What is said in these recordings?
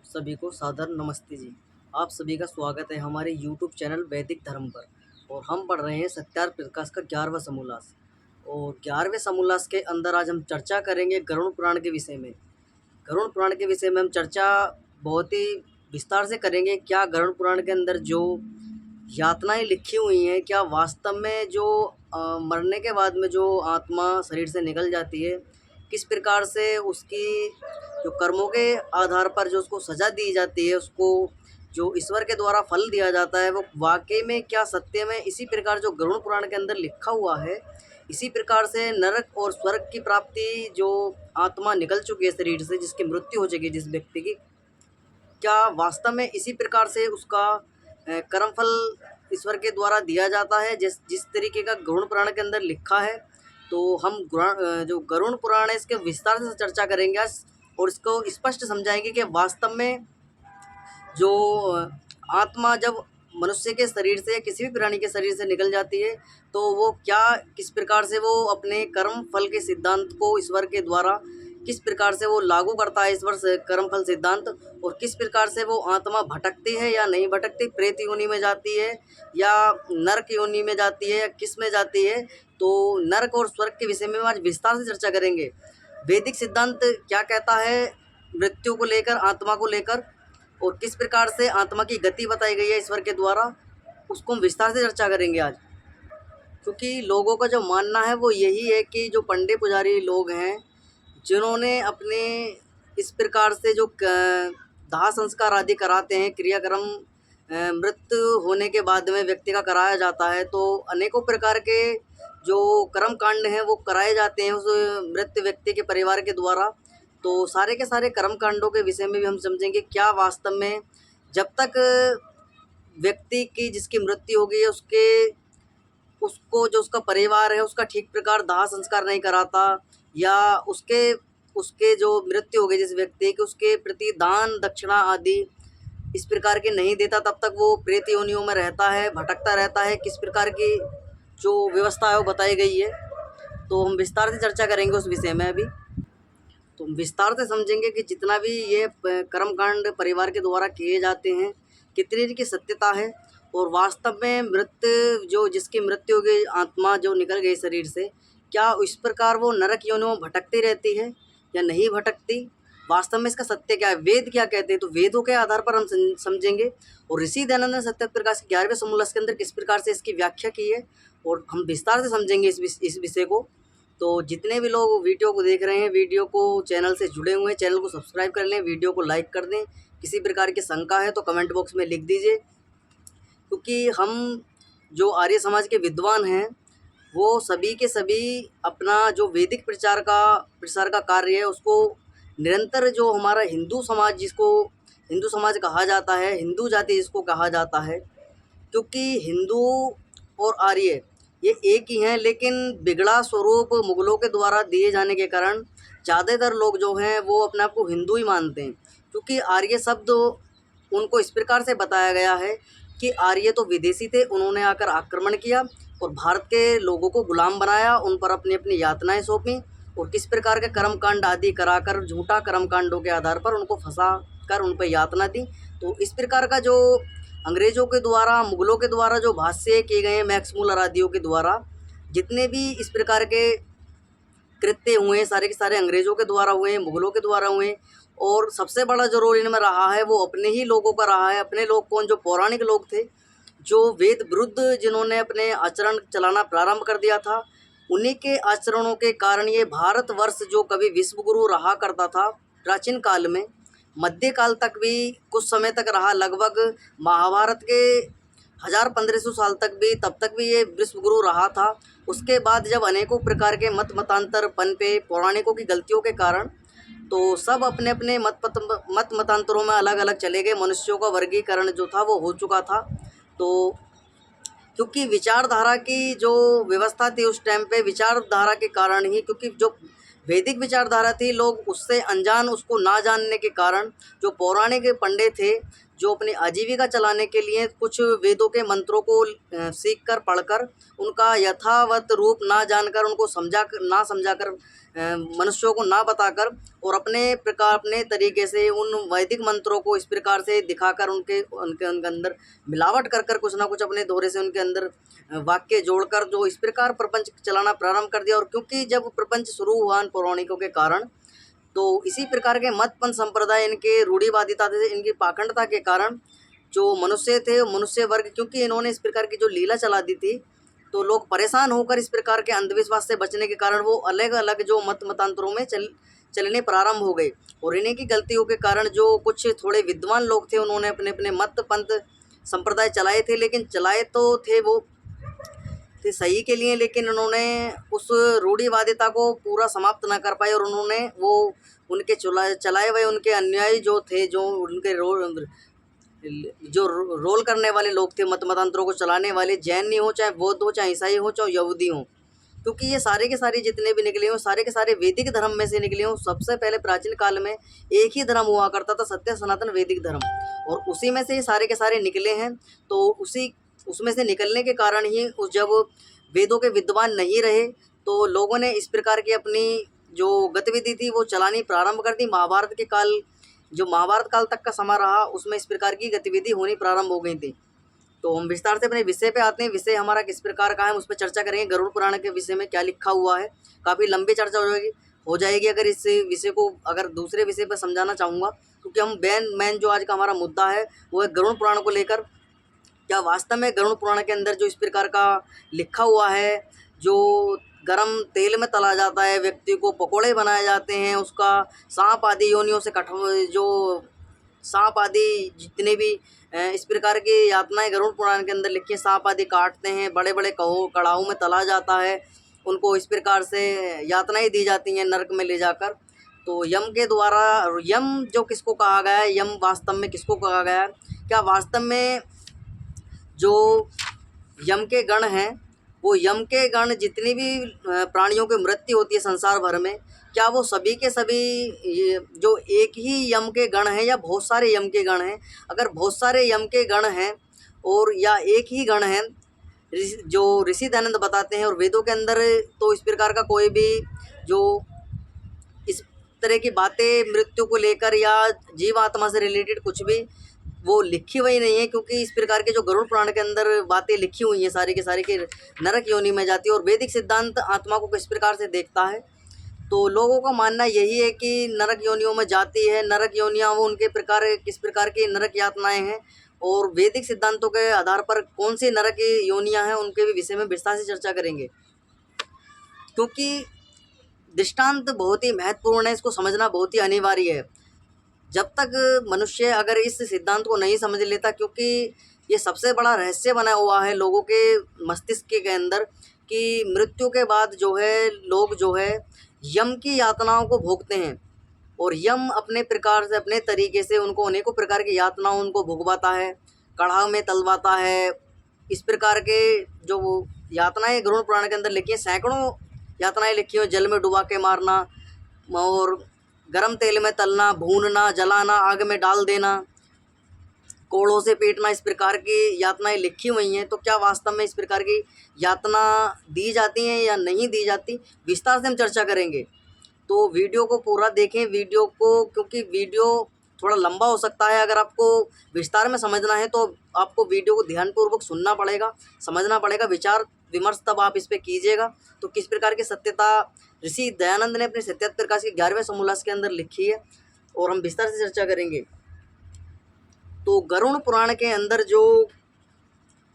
सभी को सादर नमस्ते जी। आप सभी का स्वागत है हमारे यूट्यूब चैनल वैदिक धर्म पर। और हम पढ़ रहे हैं सत्यार्थ प्रकाश का 11वां समोल्लास। और 11वें समोल्लास के अंदर आज हम चर्चा करेंगे गरुड़ पुराण के विषय में। गरुड़ पुराण के विषय में हम चर्चा बहुत ही विस्तार से करेंगे। क्या गरुड़ पुराण के अंदर जो यातनाएं लिखी हुई हैं, क्या वास्तव में जो मरने के बाद में जो आत्मा शरीर से निकल जाती है, किस प्रकार से उसकी जो कर्मों के आधार पर जो उसको सज़ा दी जाती है, उसको जो ईश्वर के द्वारा फल दिया जाता है, वो वाकई में क्या सत्य में इसी प्रकार जो गरुड़ पुराण के अंदर लिखा हुआ है, इसी प्रकार से नरक और स्वर्ग की प्राप्ति जो आत्मा निकल चुकी है शरीर से, जिसकी मृत्यु हो चुकी है जिस व्यक्ति की, क्या वास्तव में इसी प्रकार से उसका कर्मफल ईश्वर के द्वारा दिया जाता है जिस जिस तरीके का गरुड़ पुराण के अंदर लिखा है। तो हम जो गरुड़ पुराण है इसके विस्तार से चर्चा करेंगे आज, और इसको स्पष्ट समझाएंगे कि वास्तव में जो आत्मा जब मनुष्य के शरीर से या किसी भी प्राणी के शरीर से निकल जाती है, तो वो क्या किस प्रकार से वो अपने कर्म फल के सिद्धांत को ईश्वर के द्वारा किस प्रकार से वो लागू करता है, ईश्वर से कर्म फल सिद्धांत, और किस प्रकार से वो आत्मा भटकती है या नहीं भटकती, प्रेत योनि में जाती है या नरक योनि में जाती है या किस में जाती है। तो नरक और स्वर्ग के विषय में आज विस्तार से चर्चा करेंगे। वैदिक सिद्धांत क्या कहता है मृत्यु को लेकर, आत्मा को लेकर, और किस प्रकार से आत्मा की गति बताई गई है ईश्वर के द्वारा, उसको हम विस्तार से चर्चा करेंगे आज। क्योंकि लोगों का जो मानना है वो यही है कि जो पंडित पुजारी लोग हैं, जिन्होंने अपने इस प्रकार से जो दाह संस्कार आदि कराते हैं, क्रियाक्रम मृत्यु होने के बाद में व्यक्ति का कराया जाता है, तो अनेकों प्रकार के जो कर्म कांड हैं वो कराए जाते हैं उस मृत व्यक्ति के परिवार के द्वारा। तो सारे के सारे कर्म कांडों के विषय में भी हम समझेंगे। क्या वास्तव में जब तक व्यक्ति की जिसकी मृत्यु हो गई है उसको जो उसका परिवार है उसका ठीक प्रकार दाह संस्कार नहीं कराता, या उसके उसके जो मृत्यु हो गई जिस व्यक्ति की, उसके प्रति दान दक्षिणा आदि इस प्रकार के नहीं देता, तब तक वो प्रेत योनियों में रहता है, भटकता रहता है। किस प्रकार की जो व्यवस्था है वो बताई गई है, तो हम विस्तार से चर्चा करेंगे उस विषय में अभी। तो हम विस्तार से समझेंगे कि जितना भी ये कर्मकांड परिवार के द्वारा किए जाते हैं, कितनी की सत्यता है, और वास्तव में मृत्यु जो जिसकी मृत्यु हो गई, आत्मा जो निकल गई शरीर से, क्या इस प्रकार वो नरक योनियों में भटकती रहती है या नहीं भटकती, वास्तव में इसका सत्य क्या है, वेद क्या कहते हैं। तो वेदों के आधार पर हम समझेंगे। और ऋषि दयानंद ने सत्य प्रकाश के 11वें समोल्लास के अंदर किस प्रकार से इसकी व्याख्या की है, और हम विस्तार से समझेंगे इस विषय को। तो जितने भी लोग वीडियो को देख रहे हैं, वीडियो को चैनल से जुड़े हुए हैं, चैनल को सब्सक्राइब कर लें, वीडियो को लाइक कर दें। किसी प्रकार की शंका है तो कमेंट बॉक्स में लिख दीजिए, क्योंकि हम जो आर्य समाज के विद्वान हैं वो सभी के सभी अपना जो वैदिक प्रचार का कार्य है उसको निरंतर, जो हमारा हिंदू समाज जिसको हिंदू समाज कहा जाता है, हिंदू जाति जिसको कहा जाता है, क्योंकि हिंदू और आर्य ये एक ही हैं, लेकिन बिगड़ा स्वरूप मुग़लों के द्वारा दिए जाने के कारण ज़्यादातर लोग जो हैं वो अपने आप को हिंदू ही मानते हैं। क्योंकि आर्य शब्द उनको इस प्रकार से बताया गया है कि आर्य तो विदेशी थे, उन्होंने आकर आक्रमण किया और भारत के लोगों को गुलाम बनाया, उन पर अपनी अपनी यातनाएं सौंपी, और किस प्रकार के कर्मकांड आदि कराकर झूठा कर्मकांडों के आधार पर उनको फंसा कर उन पर यातना दी। तो इस प्रकार का जो अंग्रेज़ों के द्वारा, मुग़लों के द्वारा जो भाष्य किए गए हैं, मैक्स मुलर आदियों के द्वारा जितने भी इस प्रकार के कृत्य हुए हैं, सारे के सारे अंग्रेज़ों के द्वारा हुए हैं, मुग़लों के द्वारा हुए हैं। और सबसे बड़ा जो रोल इनमें रहा है वो अपने ही लोगों का रहा है। अपने लोग कौन? जो पौराणिक लोग थे, जो वेद विरुद्ध जिन्होंने अपने आचरण चलाना प्रारंभ कर दिया था, उन्हीं के आचरणों के कारण ये भारतवर्ष जो कभी विश्व गुरु रहा करता था प्राचीन काल में, मध्यकाल तक भी कुछ समय तक रहा, लगभग महाभारत के 1500 साल तक भी, तब तक भी ये विश्व गुरु रहा था। उसके बाद जब अनेकों प्रकार के मतांतर पनपे पौराणिकों की गलतियों के कारण, तो सब अपने अपने मतांतरों में अलग अलग चले गए। मनुष्यों का वर्गीकरण जो था वो हो चुका था। तो क्योंकि विचारधारा की जो व्यवस्था थी उस टाइम पे, विचारधारा के कारण ही, क्योंकि जो वैदिक विचारधारा थी लोग उससे अनजान, उसको ना जानने के कारण जो पौराणिक पंडित थे जो अपनी आजीविका चलाने के लिए कुछ वेदों के मंत्रों को सीख कर पढ़कर उनका यथावत रूप ना जानकर, उनको ना समझाकर, मनुष्यों को ना बताकर और अपने तरीके से उन वैदिक मंत्रों को इस प्रकार से दिखाकर उनके उनके उनके अंदर मिलावट कर कर कुछ ना कुछ अपने दोहरे से उनके अंदर वाक्य जोड़कर जो इस प्रकार प्रपंच चलाना प्रारंभ कर दिया। और क्योंकि जब प्रपंच शुरू हुआ पौराणिकों के कारण, तो इसी प्रकार के मत पंथ संप्रदाय, इनके रूढ़िवादिता से, इनकी पाखंडता के कारण जो मनुष्य थे, मनुष्य वर्ग, क्योंकि इन्होंने इस प्रकार की जो लीला चला दी थी, तो लोग परेशान होकर इस प्रकार के अंधविश्वास से बचने के कारण वो अलग अलग जो मतांतरों में चलने प्रारंभ हो गए। और इन्हीं की गलतियों के कारण जो कुछ थोड़े विद्वान लोग थे, उन्होंने अपने अपने मत पंथ संप्रदाय चलाए थे, लेकिन चलाए तो थे वो थे सही के लिए, लेकिन उन्होंने उस रूढ़िवादिता को पूरा समाप्त ना कर पाए और उन्होंने वो उनके चलाए हुए उनके अनुयायी जो थे, जो उनके रोल करने वाले लोग थे, मतांतरों को चलाने वाले, जैन हो, चाहे बौद्ध हो, चाहे ईसाई हो, चाहे यहूदी हो, क्योंकि ये सारे के सारे जितने भी निकले हों, सारे के सारे वैदिक धर्म में से निकले हों। सबसे पहले प्राचीन काल में एक ही धर्म हुआ करता था, सत्य सनातन वैदिक धर्म, और उसी में से ये सारे के सारे निकले हैं। तो उसमें से निकलने के कारण ही जब वेदों के विद्वान नहीं रहे, तो लोगों ने इस प्रकार की अपनी जो गतिविधि थी वो चलानी प्रारंभ कर दी। महाभारत काल तक का समय रहा, उसमें इस प्रकार की गतिविधि होनी प्रारंभ हो गई थी। तो हम विस्तार से अपने विषय पे आते हैं। विषय हमारा किस प्रकार का है, उस पर चर्चा करेंगे। गरुड़ पुराण के विषय में क्या लिखा हुआ है, काफ़ी लंबी चर्चा हो जाएगी अगर इस विषय को अगर दूसरे विषय पर समझाना चाहूँगा, क्योंकि हम मेन जो आज का हमारा मुद्दा है वो है गरुड़ पुराण को लेकर। क्या वास्तव में गरुड़ पुराण के अंदर जो इस प्रकार का लिखा हुआ है, जो गरम तेल में तला जाता है, व्यक्ति को पकोड़े बनाए जाते हैं, उसका सांप आदि योनियों से जो सांप आदि जितने भी इस प्रकार की यातनाएं गरुड़ पुराण के अंदर लिखी है, सांप आदि काटते हैं, बड़े बड़े कड़ाहों में तला जाता है, उनको इस प्रकार से यातनाएं दी जाती हैं नरक में ले जाकर। तो यम के द्वारा, यम जो किसको कहा गया है, यम वास्तव में किसको कहा गया है, क्या वास्तव में जो यम के गण हैं, वो यम के गण जितनी भी प्राणियों की मृत्यु होती है संसार भर में, क्या वो सभी के सभी जो एक ही यम के गण हैं या बहुत सारे यम के गण हैं? अगर बहुत सारे यम के गण हैं और या एक ही गण हैं, जो ऋषि दयानंद बताते हैं, और वेदों के अंदर तो इस प्रकार का कोई भी जो इस तरह की बातें मृत्यु को लेकर या जीव आत्मा से रिलेटेड कुछ भी वो लिखी हुई नहीं है, क्योंकि इस प्रकार के जो गरुड़ पुराण के अंदर बातें लिखी हुई हैं सारी के सारी के नरक योनि में जाती है। और वैदिक सिद्धांत आत्मा को किस प्रकार से देखता है, तो लोगों का मानना यही है कि नरक योनियों में जाती है। नरक योनियाँ वो उनके प्रकार किस प्रकार की नरक यातनाएं हैं, और वैदिक सिद्धांतों के आधार पर कौन सी नरक योनियाँ हैं, उनके भी विषय में विस्तार से चर्चा करेंगे। क्योंकि दृष्टांत बहुत ही महत्वपूर्ण है, इसको समझना बहुत ही अनिवार्य है। जब तक मनुष्य अगर इस सिद्धांत को नहीं समझ लेता, क्योंकि ये सबसे बड़ा रहस्य बना हुआ है लोगों के मस्तिष्क के अंदर, कि मृत्यु के बाद जो है लोग जो है यम की यातनाओं को भोगते हैं, और यम अपने प्रकार से अपने तरीके से उनको अनेकों प्रकार की यातनाओं उनको भुगवाता है, कड़ाह में तलवाता है। इस प्रकार के जो यातनाएं गरुड़ पुराण के अंदर लिखी हैं, सैकड़ों यातनाएं लिखी हैं, जल में डुबा के मारना और गरम तेल में तलना, भूनना, जलाना, आग में डाल देना, कोड़ों से पीटना, इस प्रकार की यातनाएं लिखी हुई हैं। तो क्या वास्तव में इस प्रकार की यातना दी जाती हैं या नहीं दी जाती, विस्तार से हम चर्चा करेंगे। तो वीडियो को पूरा देखें, वीडियो को, क्योंकि वीडियो थोड़ा लंबा हो सकता है। अगर आपको विस्तार में समझना है तो आपको वीडियो को ध्यानपूर्वक सुनना पड़ेगा, समझना पड़ेगा, विचार विमर्श तब आप इस पर कीजिएगा। तो किस प्रकार की सत्यता ऋषि दयानंद ने अपने सत्यार्थ प्रकाश के 11वें समोल्लास के अंदर लिखी है, और हम विस्तार से चर्चा करेंगे। तो गरुड़ पुराण के अंदर जो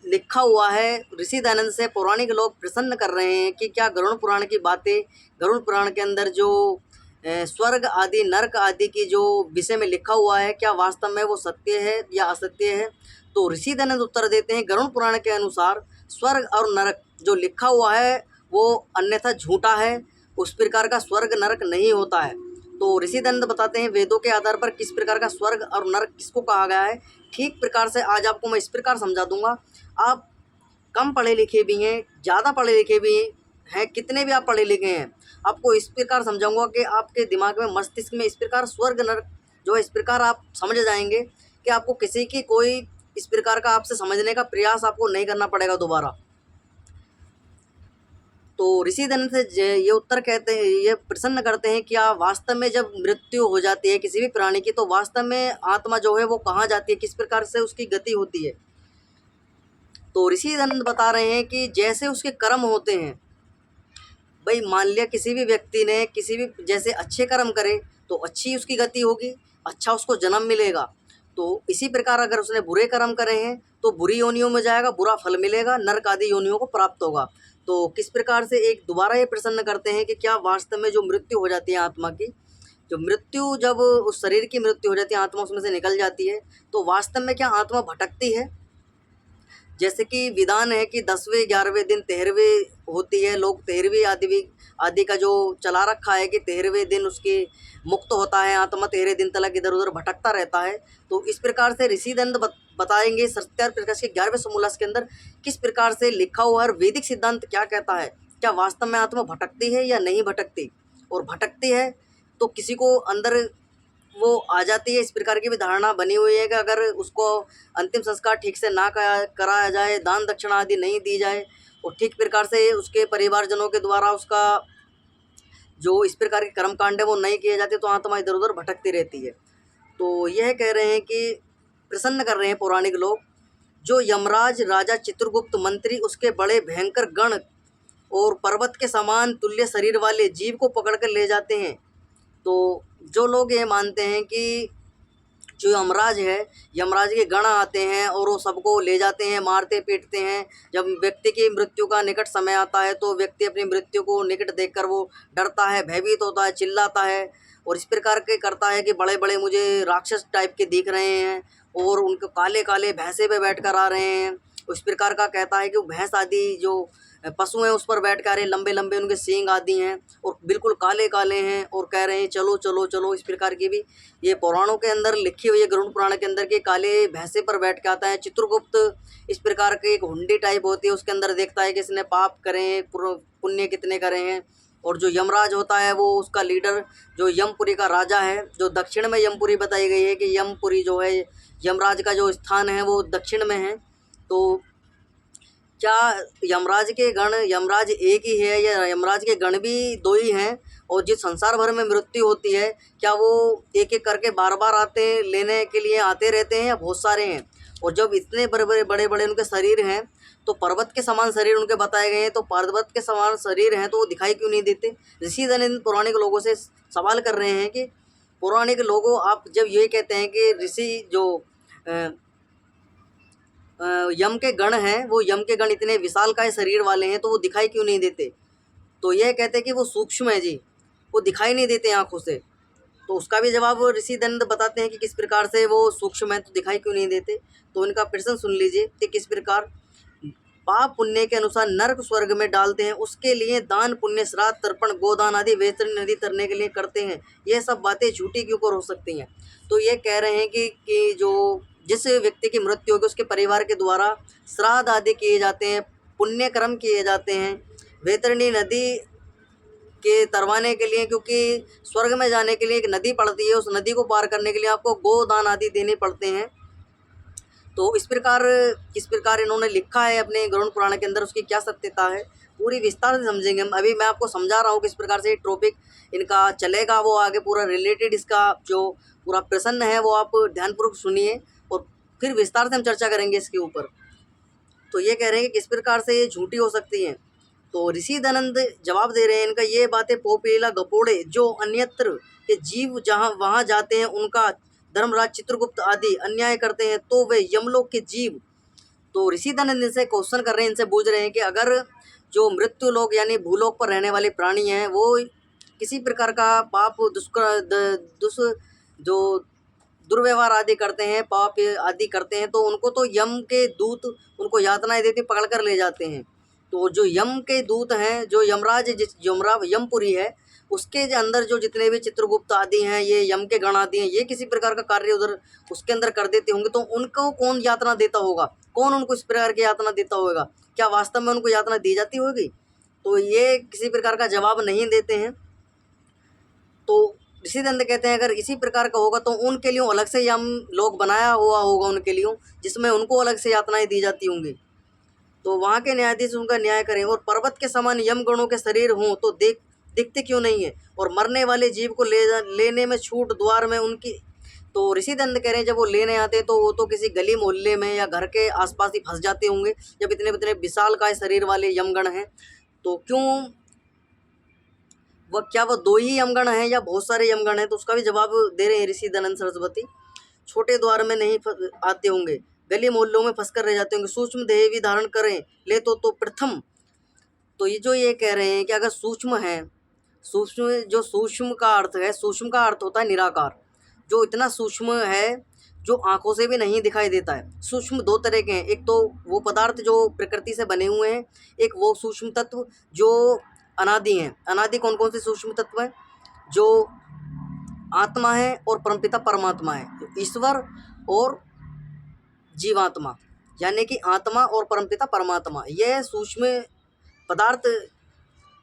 लिखा हुआ है, ऋषि दयानंद से पौराणिक लोग प्रसन्न कर रहे हैं कि क्या गरुड़ पुराण की बातें, गरुड़ पुराण के अंदर जो स्वर्ग आदि नरक आदि की जो विषय में लिखा हुआ है, क्या वास्तव में वो सत्य है या असत्य है। तो ऋषि दयानंद उत्तर देते हैं, गरुड़ पुराण के अनुसार स्वर्ग और नरक जो लिखा हुआ है वो अन्यथा झूठा है, उस प्रकार का स्वर्ग नरक नहीं होता है। तो ऋषि दयानंद बताते हैं वेदों के आधार पर किस प्रकार का स्वर्ग और नरक किसको कहा गया है। ठीक प्रकार से आज आपको मैं इस प्रकार समझा दूंगा। आप कम पढ़े लिखे भी हैं, ज़्यादा पढ़े लिखे भी हैं, कितने भी आप पढ़े लिखे हैं, आपको इस प्रकार समझाऊंगा कि आपके दिमाग में, मस्तिष्क में इस प्रकार स्वर्ग नरक जो है इस प्रकार आप समझ जाएंगे कि आपको किसी की कोई इस प्रकार का आपसे समझने का प्रयास आपको नहीं करना पड़ेगा दोबारा। तो ऋषि धन से ये उत्तर कहते हैं, ये प्रसन्न करते हैं, क्या वास्तव में जब मृत्यु हो जाती है किसी भी प्राणी की तो वास्तव में आत्मा जो है वो कहाँ जाती है, किस प्रकार से उसकी गति होती है। तो ऋषि धन बता रहे हैं कि जैसे उसके कर्म होते हैं, भाई मान लिया किसी भी व्यक्ति ने किसी भी जैसे अच्छे कर्म करे तो अच्छी उसकी गति होगी, अच्छा उसको जन्म मिलेगा। तो इसी प्रकार अगर उसने बुरे कर्म करे हैं तो बुरी योनियों में जाएगा, बुरा फल मिलेगा, नरक आदि योनियों को प्राप्त होगा। तो किस प्रकार से एक दोबारा ये प्रसन्न करते हैं कि क्या वास्तव में जो मृत्यु हो जाती है आत्मा की, जो मृत्यु जब उस शरीर की मृत्यु हो जाती है, आत्मा उसमें से निकल जाती है, तो वास्तव में क्या आत्मा भटकती है। जैसे कि विधान है कि 10वें 11वें दिन 13वें होती है, लोग 13वीं आदि का जो चला रखा है कि 13वें दिन उसकी मुक्त होता है आत्मा, 13 दिन तक इधर उधर भटकता रहता है। तो इस प्रकार से ऋषि दंड बताएंगे सत्यार प्रकाश के 11वें समोल्लास के अंदर किस प्रकार से लिखा हुआ है और वैदिक सिद्धांत क्या कहता है, क्या वास्तव में आत्मा भटकती है या नहीं भटकती, और भटकती है तो किसी को अंदर वो आ जाती है। इस प्रकार की भी धारणा बनी हुई है कि अगर उसको अंतिम संस्कार ठीक से ना कराया जाए, दान दक्षिणा आदि नहीं दी जाए और ठीक प्रकार से उसके परिवारजनों के द्वारा उसका जो इस प्रकार के कर्मकांड है वो नहीं किए जाते तो आत्मा इधर उधर भटकती रहती है। तो यह कह रहे हैं कि प्रसन्न कर रहे हैं पौराणिक लोग, जो यमराज राजा चित्रगुप्त मंत्री उसके बड़े भयंकर गण और पर्वत के समान तुल्य शरीर वाले जीव को पकड़ कर ले जाते हैं। तो जो लोग ये मानते हैं कि जो यमराज है, यमराज के गण आते हैं और वो सबको ले जाते हैं, मारते पीटते हैं। जब व्यक्ति की मृत्यु का निकट समय आता है तो व्यक्ति अपनी मृत्यु को निकट देखकर वो डरता है, भयभीत होता है, चिल्लाता है और इस प्रकार के करता है कि बड़े बड़े मुझे राक्षस टाइप के दिख रहे हैं और उनको काले काले भैंसे पे बैठ कर आ रहे हैं। उस प्रकार का कहता है कि वो भैंस आदि जो पशु हैं उस पर बैठ कर आ रहे हैं, लंबे लंबे उनके सींग आदि हैं और बिल्कुल काले काले हैं और कह रहे हैं चलो चलो चलो। इस प्रकार की भी ये पुराणों के अंदर लिखी हुई है, गरुड़ पुराण के अंदर के काले भैंसे पर बैठ के आता है। चित्रगुप्त इस प्रकार के एक हुंडी टाइप होती है, उसके अंदर देखता है कि इसने पाप करे हैं, पुण्य कितने करे हैं। और जो यमराज होता है वो उसका लीडर, जो यमपुरी का राजा है, जो दक्षिण में यमपुरी बताई गई है कि यमपुरी जो है यमराज का जो स्थान है वो दक्षिण में है। तो क्या यमराज के गण, यमराज एक ही है या यमराज के गण भी दो ही हैं, और जिस संसार भर में मृत्यु होती है क्या वो एक एक करके बार बार आते लेने के लिए आते रहते हैं या बहुत सारे हैं। और जब इतने बड़े बड़े उनके शरीर हैं तो पर्वत के समान शरीर उनके बताए गए हैं, तो पर्वत के समान शरीर हैं तो वो दिखाई क्यों नहीं देते। ऋषि धन पौराणिक लोगों से सवाल कर रहे हैं कि पौराणिक लोगों, आप जब ये कहते हैं कि ऋषि जो यम के गण हैं, वो यम के गण इतने विशालकाय शरीर वाले हैं तो वो दिखाई क्यों नहीं देते। तो यह कहते हैं कि वो सूक्ष्म है जी, वो दिखाई नहीं देते आँखों से। तो उसका भी जवाब ऋषि दंड बताते हैं कि किस प्रकार से वो सूक्ष्म है तो दिखाई क्यों नहीं देते। तो इनका प्रश्न सुन लीजिए कि किस प्रकार पाप पुण्य के अनुसार नरक स्वर्ग में डालते हैं, उसके लिए दान पुण्य श्राद्ध तर्पण गोदान आदि वैतरणी नदी तरने के लिए करते हैं। ये सब बातें झूठी क्यों कर हो सकती हैं। तो ये कह रहे हैं कि जो जिस व्यक्ति की मृत्यु होगी उसके परिवार के द्वारा श्राद्ध आदि किए जाते हैं, पुण्य कर्म किए जाते हैं वैतरणी नदी के तरवाने के लिए, क्योंकि स्वर्ग में जाने के लिए एक नदी पड़ती है, उस नदी को पार करने के लिए आपको गोदान आदि देने पड़ते हैं। तो इस प्रकार किस प्रकार इन्होंने लिखा है अपने गरुड़ पुराण के अंदर, उसकी क्या सत्यता है पूरी विस्तार से समझेंगे हम। अभी मैं आपको समझा रहा हूँ किस प्रकार से टॉपिक इनका चलेगा, वो आगे पूरा रिलेटेड इसका जो पूरा प्रश्न है वो आप ध्यानपूर्वक सुनिए और फिर विस्तार से हम चर्चा करेंगे इसके ऊपर। तो ये कह रहे हैं कि किस प्रकार से ये झूठी हो सकती हैं। तो ऋषि दयानंद जवाब दे रहे हैं इनका, ये बातें पोपीला गपोड़े जो अन्यत्र के जीव जहाँ वहाँ जाते हैं उनका धर्मराज चित्रगुप्त आदि अन्याय करते हैं तो वे यमलोक के जीव। तो ऋषि दयानंद इनसे क्वेश्चन कर रहे हैं, इनसे पूछ रहे हैं कि अगर जो मृत्यु लोक यानी भूलोक पर रहने वाले प्राणी हैं वो किसी प्रकार का पाप जो दुर्व्यवहार आदि करते हैं, पाप आदि करते हैं, तो उनको तो यम के दूत उनको यातनाएं देते पकड़ कर ले जाते हैं। तो जो यम के दूत हैं, जो यमराज जिस यमपुरी है उसके अंदर जो जितने भी चित्रगुप्त आदि हैं, ये यम के गण आदि हैं, ये किसी प्रकार का कार्य उधर उसके अंदर कर देते होंगे तो उनको कौन यातना देता होगा, कौन उनको इस प्रकार की यातना देता होगा, क्या वास्तव में उनको यातना दी जाती होगी। तो ये किसी प्रकार का जवाब नहीं देते हैं। तो ऋषिदंत कहते हैं अगर इसी प्रकार का होगा तो उनके लिए अलग से यम लोक बनाया हुआ होगा उनके लिए, जिसमें उनको अलग से यातनाएं दी जाती होंगी। तो वहाँ के न्यायाधीश उनका न्याय करें। और पर्वत के समान यम गणों के शरीर हों तो दिखते क्यों नहीं है, और मरने वाले जीव को लेने में छूट द्वार में उनकी। तो ऋषिदंत कह रहे हैं जब वो लेने आते तो वो तो किसी गली मोहल्ले में या घर के आसपास ही फंस जाते होंगे, जब इतने इतने विशालकाय शरीर वाले यमगण हैं। तो क्यों क्या वो दो ही यमगण हैं या बहुत सारे यमगण हैं, तो उसका भी जवाब दे रहे हैं ऋषि दयानंद सरस्वती। छोटे द्वार में नहीं आते होंगे, गली मोहल्लों में फंस कर रह जाते होंगे, सूक्ष्म देह भी धारण करें ले तो प्रथम। तो ये कह रहे हैं कि अगर सूक्ष्म है, सूक्ष्म का अर्थ है, सूक्ष्म का अर्थ होता है निराकार, जो इतना सूक्ष्म है जो आंखों से भी नहीं दिखाई देता है। सूक्ष्म दो तरह के हैं, एक तो वो पदार्थ जो प्रकृति से बने हुए हैं, एक वो सूक्ष्म तत्व जो अनादि हैं। अनादि कौन कौन से सूक्ष्म तत्व हैं? जो आत्मा है और परमपिता परमात्मा है, ईश्वर और जीवात्मा, यानी कि आत्मा और परमपिता परमात्मा। यह सूक्ष्म पदार्थ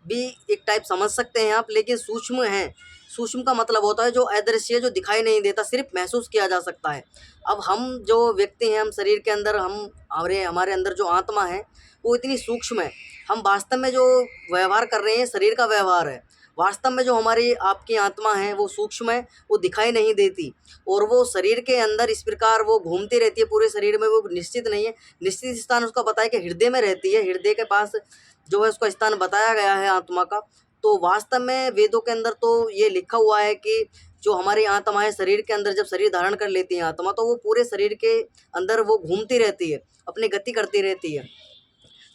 भी एक टाइप समझ सकते हैं आप, लेकिन सूक्ष्म है। सूक्ष्म का मतलब होता है जो अदृश्य, जो दिखाई नहीं देता, सिर्फ महसूस किया जा सकता है। अब हम जो व्यक्ति हैं, हम शरीर के अंदर, हमारे अंदर जो आत्मा है वो इतनी सूक्ष्म है। हम वास्तव में जो व्यवहार कर रहे हैं शरीर का व्यवहार है, वास्तव में जो हमारी आपकी आत्मा है वो सूक्ष्म है, वो दिखाई नहीं देती, और वो शरीर के अंदर इस प्रकार वो घूमती रहती है पूरे शरीर में। वो निश्चित नहीं है, निश्चित स्थान उसका बताया कि हृदय में रहती है, हृदय के पास जो है उसका स्थान बताया गया है आत्मा का। तो वास्तव में वेदों के अंदर तो ये लिखा हुआ है कि जो हमारी आत्मा है शरीर के अंदर, जब शरीर धारण कर लेती है आत्मा, तो वो पूरे शरीर के अंदर वो घूमती रहती है, अपनी गति करती रहती है।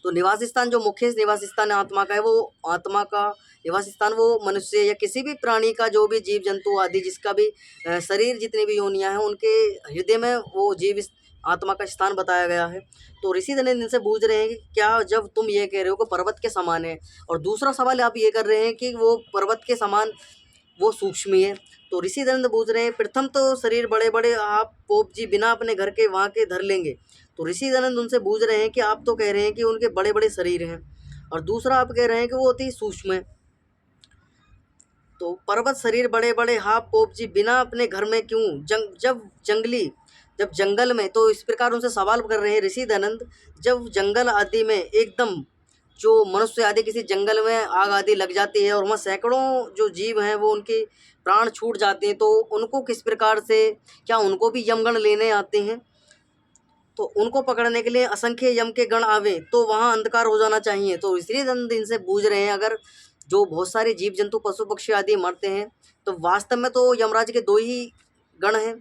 तो निवास स्थान, जो मुख्य निवास स्थान आत्मा का है, वो आत्मा का निवास स्थान वो मनुष्य या किसी भी प्राणी का, जो भी जीव जंतु आदि जिसका भी शरीर, जितनी भी योनियाँ हैं, उनके हृदय में वो जीव आत्मा का स्थान बताया गया है। तो ऋषि दयानंद इनसे पूछ रहे हैं कि क्या जब तुम ये कह रहे हो कि पर्वत के समान है, और दूसरा सवाल आप ये कर रहे हैं कि वो पर्वत के समान वो सूक्ष्म है, तो ऋषि दयानंद पूछ रहे हैं प्रथम तो शरीर बड़े बड़े आप पोप जी बिना अपने घर के वहाँ के धर लेंगे। तो ऋषि दयानंद उनसे पूछ रहे हैं कि आप तो कह रहे हैं कि उनके बड़े बड़े शरीर हैं, और दूसरा आप कह रहे हैं कि वो अति सूक्ष्म है। तो पर्वत शरीर बड़े बड़े हाफ पोप जी बिना अपने घर में क्यों, जब जंगल में, तो इस प्रकार उनसे सवाल कर रहे हैं ऋषि दयानंद। जब जंगल आदि में एकदम जो मनुष्य आदि किसी जंगल में आग आदि लग जाती है और वहाँ सैकड़ों जो जीव हैं वो उनके प्राण छूट जाते हैं, तो उनको किस प्रकार से, क्या उनको भी यमगण लेने आते हैं? तो उनको पकड़ने के लिए असंख्य यम के गण आवे तो वहाँ अंधकार हो जाना चाहिए। तो ऋषि दयानंद इनसे पूछ रहे हैं अगर जो बहुत सारे जीव जंतु पशु पक्षी आदि मरते हैं, तो वास्तव में तो यमराज के दो ही गण हैं।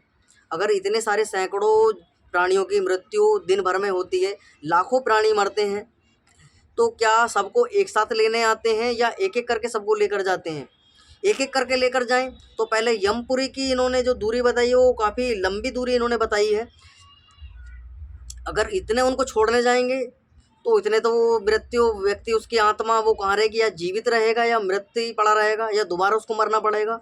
अगर इतने सारे सैकड़ों प्राणियों की मृत्यु दिन भर में होती है, लाखों प्राणी मरते हैं, तो क्या सबको एक साथ लेने आते हैं या एक एक करके सबको लेकर जाते हैं? एक एक करके लेकर जाएं तो पहले यमपुरी की इन्होंने जो दूरी बताई है वो काफ़ी लंबी दूरी इन्होंने बताई है। अगर इतने उनको छोड़ने जाएंगे तो इतने तो वो व्यक्ति उसकी आत्मा वो कहाँ रहेगी, या जीवित रहेगा या मृत्यु पड़ा रहेगा या दोबारा उसको मरना पड़ेगा।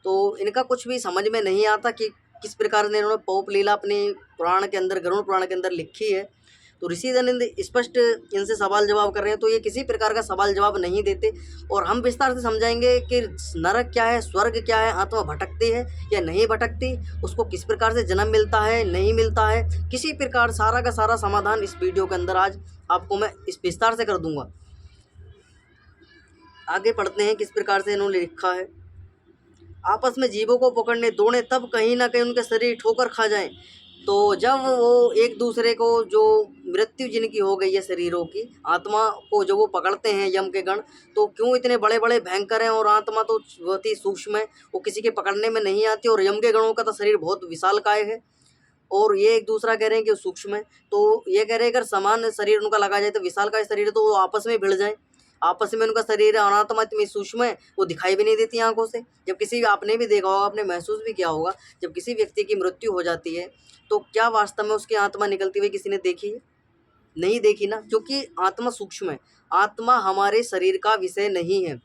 तो इनका कुछ भी समझ में नहीं आता कि किस प्रकार से इन्होंने पौप लीला अपनी पुराण के अंदर, गरुड़ पुराण के अंदर लिखी है। तो ऋषि दयानंद स्पष्ट इनसे सवाल जवाब कर रहे हैं, तो ये किसी प्रकार का सवाल जवाब नहीं देते, और हम विस्तार से समझाएंगे कि नरक क्या है, स्वर्ग क्या है, आत्मा भटकती है या नहीं भटकती, उसको किस प्रकार से जन्म मिलता है नहीं मिलता है, किसी प्रकार सारा का सारा समाधान इस वीडियो के अंदर आज आपको मैं इस विस्तार से कर दूंगा। आगे पढ़ते हैं किस प्रकार से इन्होंने लिखा है। आपस में जीवों को पकड़ने दौड़े तब कहीं ना कहीं उनके शरीर ठोकर खा जाएं। तो जब वो एक दूसरे को, जो मृत्यु जिनकी हो गई है शरीरों की, आत्मा को जो वो पकड़ते हैं यम के गण, तो क्यों इतने बड़े बड़े भयंकर हैं, और आत्मा तो बहुत ही सूक्ष्म है, वो किसी के पकड़ने में नहीं आती, और यम के गणों का तो शरीर बहुत विशालकाय है, और ये एक दूसरा कह रहे हैं कि वो सूक्ष्म है। तो ये कह रहे हैं अगर समान शरीर उनका लगा जाए तो विशालकाय शरीर, तो वो आपस में भिड़ जाए, आपस में उनका शरीर अनात्मा इतनी सूक्ष्म है वो दिखाई भी नहीं देती आंखों से। जब किसी, आपने भी देखा होगा, आपने महसूस भी किया होगा, जब किसी व्यक्ति की मृत्यु हो जाती है तो क्या वास्तव में उसकी आत्मा निकलती हुई किसी ने देखी है? नहीं देखी ना, क्योंकि आत्मा सूक्ष्म है। आत्मा हमारे शरीर का विषय नहीं है,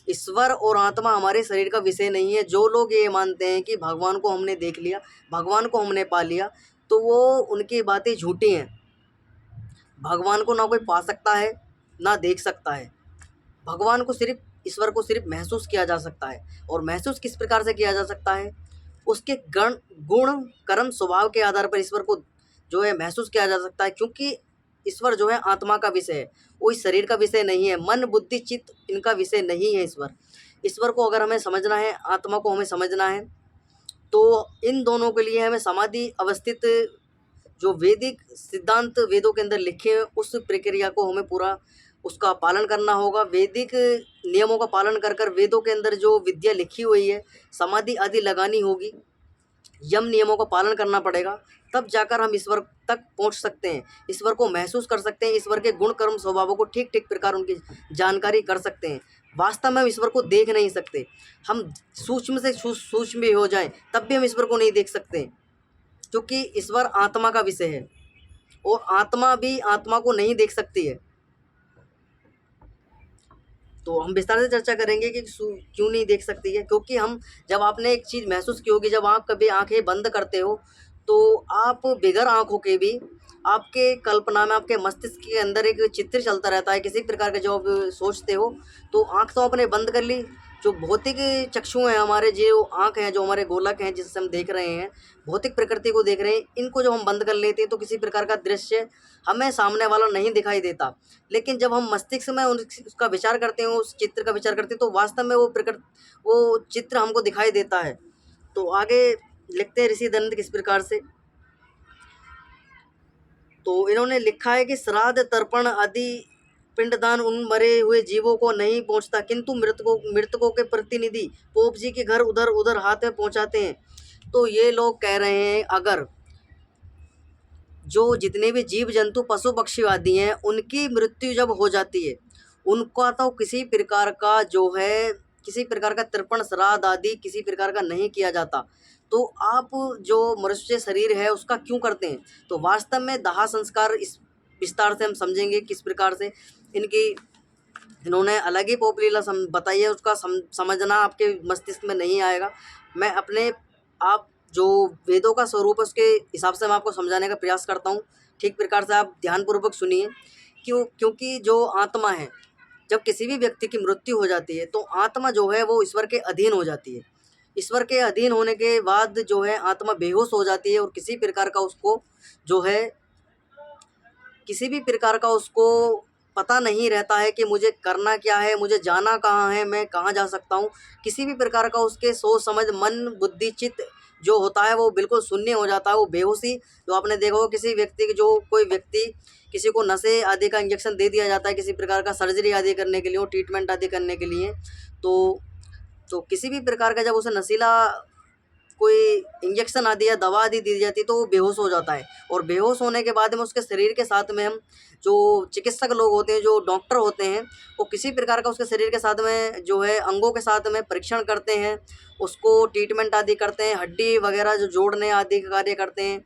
ईश्वर और आत्मा हमारे शरीर का विषय नहीं है। जो लोग ये मानते हैं कि भगवान को हमने देख लिया, भगवान को हमने पा लिया, तो वो उनकी बातें झूठी हैं। भगवान को ना कोई पा सकता है ना देख सकता है। भगवान को सिर्फ ईश्वर को सिर्फ महसूस किया जा सकता है। और महसूस किस प्रकार से किया जा सकता है? उसके गुण कर्म स्वभाव के आधार पर ईश्वर को जो है महसूस किया जा सकता है, क्योंकि ईश्वर जो है आत्मा का विषय है, कोई शरीर का विषय नहीं है। मन बुद्धि चित्त इनका विषय नहीं है ईश्वर। ईश्वर को अगर हमें समझना है, आत्मा को हमें समझना है, तो इन दोनों के लिए हमें समाधि अवस्थित जो वैदिक सिद्धांत वेदों के अंदर लिखे हैं उस प्रक्रिया को हमें पूरा उसका पालन करना होगा। वैदिक नियमों का पालन कर कर वेदों के अंदर जो विद्या लिखी हुई है, समाधि आदि लगानी होगी, यम नियमों का पालन करना पड़ेगा, तब जाकर हम ईश्वर तक पहुंच सकते हैं, ईश्वर को महसूस कर सकते हैं, ईश्वर के गुण कर्म स्वभावों को ठीक ठीक प्रकार उनकी जानकारी कर सकते हैं। वास्तव में हम ईश्वर को देख नहीं सकते। हम सूक्ष्म से सूक्ष्म भी हो जाएं तब भी हम ईश्वर को नहीं देख सकते, क्योंकि ईश्वर आत्मा का विषय है और आत्मा भी आत्मा को नहीं देख सकती है। तो हम विस्तार से चर्चा करेंगे कि क्यों नहीं देख सकती है। क्योंकि हम जब आपने एक चीज़ महसूस की होगी, जब आप कभी आंखें बंद करते हो तो आप बिगर आंखों के भी आपके कल्पना में, आपके मस्तिष्क के अंदर एक चित्र चलता रहता है किसी प्रकार का। जो आप सोचते हो तो आंख तो आपने बंद कर ली, जो भौतिक चक्षु हैं हमारे, जो आंख हैं, जो हमारे गोलक हैं जिससे हम देख रहे हैं, भौतिक प्रकृति को देख रहे हैं, इनको जब हम बंद कर लेते हैं तो किसी प्रकार का दृश्य हमें सामने वाला नहीं दिखाई देता। लेकिन जब हम मस्तिष्क में उसका विचार करते हैं, उस चित्र का विचार करते हैं, तो वास्तव में वो चित्र हमको दिखाई देता है। तो आगे लिखते हैं ऋषि दंत किस प्रकार से, तो इन्होंने लिखा है कि श्राद्ध तर्पण आदि पिंडदान उन मरे हुए जीवों को नहीं पहुंचता, किंतु मृतकों के प्रतिनिधि पोप जी के घर उधर उधर हाथ में पहुंचाते हैं। तो ये लोग कह रहे हैं अगर जो जितने भी जीव जंतु पशु पक्षी आदि हैं उनकी मृत्यु जब हो जाती है, उनका तो किसी प्रकार का जो है, किसी प्रकार का तर्पण श्राद्ध आदि किसी प्रकार का नहीं किया जाता, तो आप जो मनुष्य शरीर है उसका क्यों करते हैं? तो वास्तव में दाह संस्कार इस विस्तार से हम समझेंगे किस प्रकार से इन्होंने अलग ही पोप लीला बताई है, उसका समझना आपके मस्तिष्क में नहीं आएगा। मैं अपने आप जो वेदों का स्वरूप है उसके हिसाब से मैं आपको समझाने का प्रयास करता हूँ, ठीक प्रकार से आप ध्यानपूर्वक सुनिए। क्योंकि जो आत्मा है, जब किसी भी व्यक्ति की मृत्यु हो जाती है तो आत्मा जो है वो ईश्वर के अधीन हो जाती है। ईश्वर के अधीन होने के बाद जो है आत्मा बेहोश हो जाती है और किसी प्रकार का उसको जो है, किसी भी प्रकार का उसको पता नहीं रहता है कि मुझे करना क्या है, मुझे जाना कहाँ है, मैं कहाँ जा सकता हूँ। किसी भी प्रकार का उसके सोच समझ मन बुद्धि चित्त जो होता है वो बिल्कुल शून्य हो जाता है। वो बेहोशी, जो आपने देखा हो किसी व्यक्ति की, जो कोई व्यक्ति किसी को नशे आदि का इंजेक्शन दे दिया जाता है किसी प्रकार का सर्जरी आदि करने के लिए, ट्रीटमेंट आदि करने के लिए, तो किसी भी प्रकार का जब उसे नशीला कोई इंजेक्शन आदि या दवा आदि दी जाती है तो वो बेहोश हो जाता है। और बेहोश होने के बाद में उसके शरीर के साथ में हम जो चिकित्सक लोग होते हैं, जो डॉक्टर होते हैं, वो किसी प्रकार का उसके शरीर के साथ में जो है अंगों के साथ में परीक्षण करते हैं, उसको ट्रीटमेंट आदि करते हैं, हड्डी वगैरह जो जोड़ने आदि का कार्य करते हैं,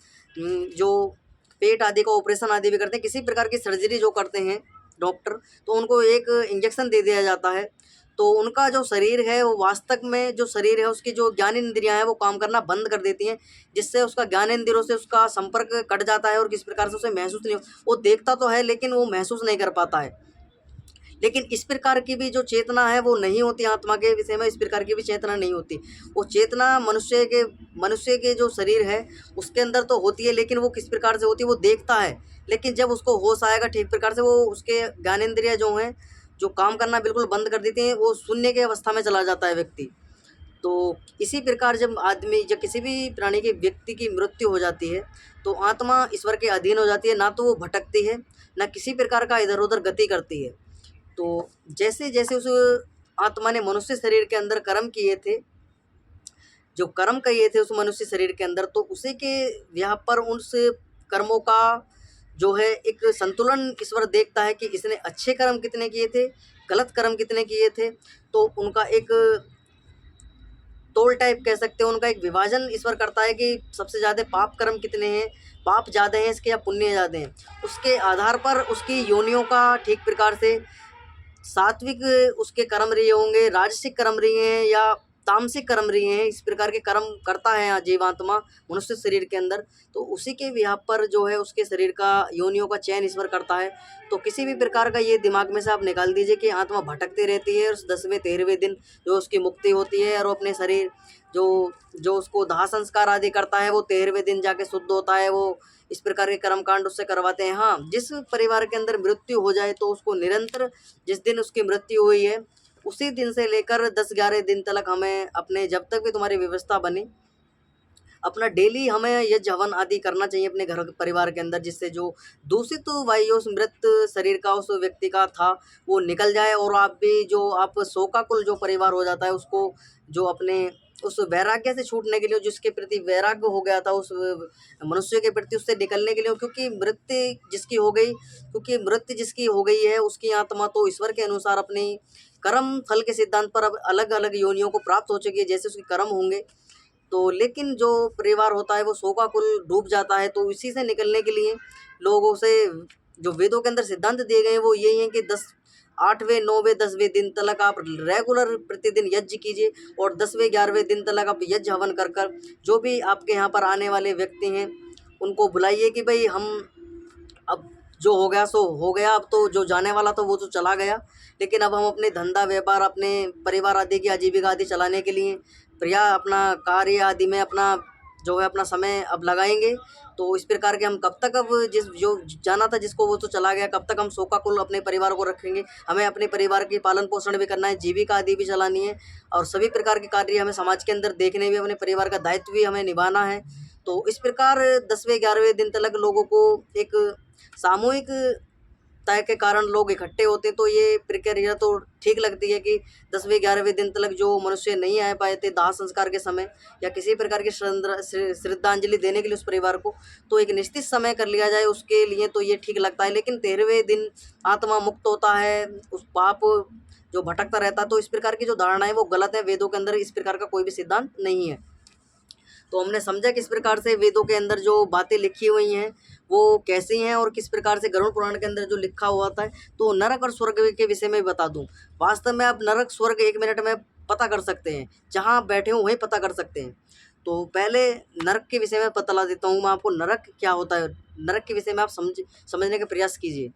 जो पेट आदि का ऑपरेशन आदि भी करते हैं, किसी प्रकार की सर्जरी जो करते हैं डॉक्टर, तो उनको एक इंजेक्शन दे दिया जाता है। तो उनका जो शरीर है वो वास्तव में जो शरीर है उसकी जो ज्ञानेंद्रियाँ हैं वो काम करना बंद कर देती हैं, जिससे उसका ज्ञानेंद्रियों से उसका संपर्क कट जाता है और किस प्रकार से उसे महसूस नहीं, वो देखता तो है लेकिन वो महसूस नहीं कर पाता है। लेकिन इस प्रकार की भी जो चेतना है वो नहीं होती आत्मा के विषय में, इस प्रकार की भी चेतना नहीं होती। वो चेतना मनुष्य के जो शरीर है उसके अंदर तो होती है, लेकिन वो किस प्रकार से होती है वो देखता है, लेकिन जब उसको होश आएगा ठीक प्रकार से वो उसके ज्ञानेंद्रिय जो हैं जो काम करना बिल्कुल बंद कर देती हैं, वो शून्य की अवस्था में चला जाता है व्यक्ति। तो इसी प्रकार जब किसी भी प्राणी के व्यक्ति की मृत्यु हो जाती है तो आत्मा ईश्वर के अधीन हो जाती है, ना तो वो भटकती है ना किसी प्रकार का इधर उधर गति करती है। तो जैसे जैसे उस आत्मा ने मनुष्य शरीर के अंदर कर्म किए थे, जो कर्म किए थे उस मनुष्य शरीर के अंदर, तो उसी के यहाँ पर उस कर्मों का जो है एक संतुलन ईश्वर देखता है कि इसने अच्छे कर्म कितने किए थे, गलत कर्म कितने किए थे, तो उनका एक तोल टाइप कह सकते हैं, उनका एक विभाजन ईश्वर करता है कि सबसे ज़्यादा पाप कर्म कितने हैं, पाप ज़्यादा हैं इसके या पुण्य ज़्यादा हैं। उसके आधार पर उसकी योनियों का ठीक प्रकार से सात्विक उसके कर्म रहे होंगे, राजसिक कर्म रहे हैं या तामसिक कर्म रही हैं, इस प्रकार के कर्म करता है जीवात्मा मनुष्य शरीर के अंदर, तो उसी के बिहाफ पर जो है उसके शरीर का योनियों का चयन ईश्वर करता है। तो किसी भी प्रकार का ये दिमाग में से आप निकाल दीजिए कि आत्मा भटकती रहती है और 10वें 13वें दिन जो उसकी मुक्ति होती है और वो अपने शरीर जो जो उसको दाह संस्कार आदि करता है वो 13वें दिन जाके शुद्ध होता है। वो इस प्रकार के कर्म कांड उससे करवाते हैं। हाँ, जिस परिवार के अंदर मृत्यु हो जाए तो उसको निरंतर, जिस दिन उसकी मृत्यु हुई है उसी दिन से लेकर 10-11 दिन तक हमें अपने, जब तक भी तुम्हारी व्यवस्था बनी, अपना डेली हमें ये हवन आदि करना चाहिए अपने घर परिवार के अंदर, जिससे जो दूषित वायु उस मृत शरीर का उस व्यक्ति का था वो निकल जाए। और आप भी जो आप शोकाकुल जो परिवार हो जाता है उसको जो अपने उस वैराग्य से छूटने के लिए, जिसके प्रति वैराग्य हो गया था उस मनुष्य के प्रति, उससे निकलने के लिए, क्योंकि मृत्यु जिसकी हो गई है उसकी आत्मा तो ईश्वर के अनुसार अपनी कर्म फल के सिद्धांत पर अब अलग अलग योनियों को प्राप्त हो चुकी है, जैसे उसके कर्म होंगे। तो लेकिन जो परिवार होता है वो शोकाकुल डूब जाता है। तो इसी से निकलने के लिए लोगों से जो वेदों के अंदर सिद्धांत दिए गए हैं वो यही हैं कि 8वें 9वें 10वें दिन तक आप रेगुलर प्रतिदिन यज्ञ कीजिए और 10वें 11वें दिन तक आप यज्ञ हवन कर कर जो भी आपके यहाँ पर आने वाले व्यक्ति हैं उनको बुलाइए कि भाई हम अब जो हो गया सो हो गया, अब तो जो जाने वाला था वो तो चला गया, लेकिन अब हम अपने धंधा व्यापार अपने परिवार आदि की आजीविका आदि चलाने के लिए प्रिया अपना कार्य आदि में अपना जो है अपना समय अब लगाएंगे। तो इस प्रकार के हम कब तक अब जिस जो जाना था जिसको वो तो चला गया, कब तक हम शोकाकुल अपने परिवार को रखेंगे। हमें अपने परिवार की पालन पोषण भी करना है, जीविका आदि भी चलानी है और सभी प्रकार के कार्य हमें समाज के अंदर देखने भी, अपने परिवार का दायित्व भी हमें निभाना है। तो इस प्रकार 10वें 11वें दिन तक लोगों को एक सामूहिक तय के कारण लोग इकट्ठे होते, तो ये प्रक्रिया तो ठीक लगती है कि 10वें 11वें दिन तक जो मनुष्य नहीं आ पाए थे दाह संस्कार के समय या किसी प्रकार की श्रद्धांजलि देने के लिए उस परिवार को, तो एक निश्चित समय कर लिया जाए उसके लिए, तो ये ठीक लगता है। लेकिन 13वें दिन आत्मा मुक्त होता है, उस पाप जो भटकता रहता, तो इस प्रकार की जो धारणा है वो गलत है। वेदों के अंदर इस प्रकार का कोई भी सिद्धांत नहीं है। तो हमने समझा किस प्रकार से वेदों के अंदर जो बातें लिखी हुई हैं वो कैसी हैं और किस प्रकार से गरुड़ पुराण के अंदर जो लिखा हुआ था। तो नरक और स्वर्ग के विषय में बता दूं, वास्तव में आप नरक स्वर्ग 1 मिनट में पता कर सकते हैं, जहां आप बैठे हो वहीं पता कर सकते हैं। तो पहले नरक के विषय में बतला देता हूँ मैं आपको, नरक क्या होता है। नरक के विषय में आप समझने का प्रयास कीजिए।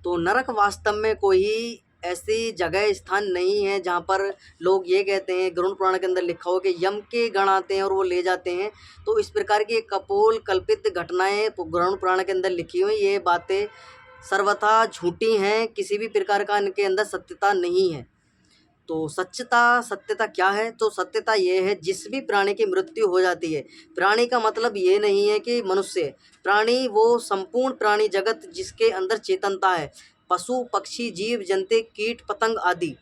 तो नरक वास्तव में कोई ऐसी जगह स्थान नहीं है जहाँ पर लोग ये कहते हैं, गरुड़ पुराण के अंदर लिखा हो कि यम के गण आते हैं और वो ले जाते हैं। तो इस प्रकार की कपोल कल्पित घटनाएं गरुड़ पुराण के अंदर लिखी हुई, ये बातें सर्वथा झूठी हैं, किसी भी प्रकार का इनके अंदर सत्यता नहीं है। तो सत्यता क्या है। तो सत्यता ये है, जिस भी प्राणी की मृत्यु हो जाती है, प्राणी का मतलब ये नहीं है कि मनुष्य, प्राणी वो संपूर्ण प्राणी जगत जिसके अंदर चेतनता है, पशु पक्षी जीव जंतु कीट पतंग आदि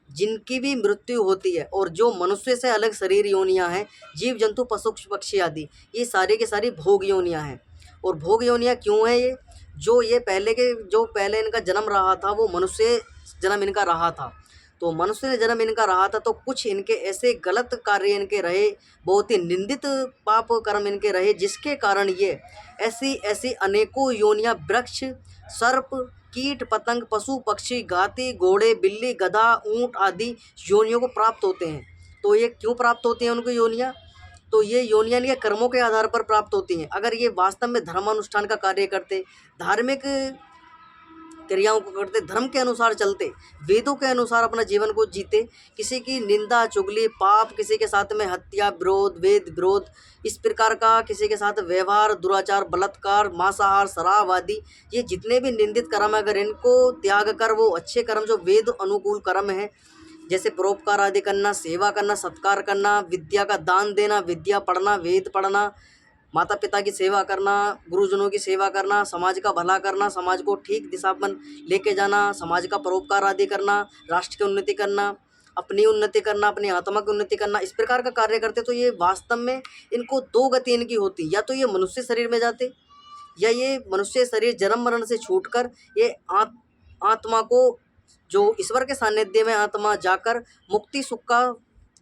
जिनकी भी मृत्यु होती है, और जो मनुष्य से अलग शरीर योनियां हैं, जीव जंतु पशु पक्षी आदि, ये सारी की सारी भोग योनियां हैं। और भोग योनियां क्यों है ये, ये पहले इनका जन्म रहा था वो मनुष्य जन्म इनका रहा था। तो मनुष्य ने जन्म इनका रहा था, तो कुछ इनके ऐसे गलत कार्य इनके रहे, बहुत ही निंदित पाप कर्म इनके रहे, जिसके कारण ये ऐसी ऐसी अनेकों योनियां वृक्ष सर्प कीट पतंग पशु पक्षी गाती घोड़े बिल्ली गधा ऊंट आदि योनियों को प्राप्त होते हैं। तो ये क्यों प्राप्त होती हैं उनको योनियां, तो ये योनियां इनके कर्मों के आधार पर प्राप्त होती हैं। अगर ये वास्तव में धर्मानुष्ठान का कार्य करते, धार्मिक क्रियाओं को करते, धर्म के अनुसार चलते, वेदों के अनुसार अपना जीवन को जीते, किसी की निंदा चुगली पाप, किसी के साथ में हत्या विरोध वेद विरोध, इस प्रकार का किसी के साथ व्यवहार दुराचार बलात्कार मांसाहार शराब आदि, ये जितने भी निंदित कर्म अगर इनको त्याग कर वो अच्छे कर्म जो वेद अनुकूल कर्म है, जैसे परोपकार आदि करना, सेवा करना, सत्कार करना, विद्या का दान देना, विद्या पढ़ना, वेद पढ़ना, माता पिता की सेवा करना, गुरुजनों की सेवा करना, समाज का भला करना, समाज को ठीक दिशा पर लेके जाना, समाज का परोपकार आदि करना, राष्ट्र की उन्नति करना, अपनी उन्नति करना, अपनी आत्मा की उन्नति करना, इस प्रकार का कार्य करते, तो ये वास्तव में इनको दो गति इनकी होती, या तो ये मनुष्य शरीर में जाते, या ये मनुष्य शरीर जन्म मरण से छूटकर ये आत्मा को जो ईश्वर के सानिध्य में आत्मा जाकर मुक्ति सुख का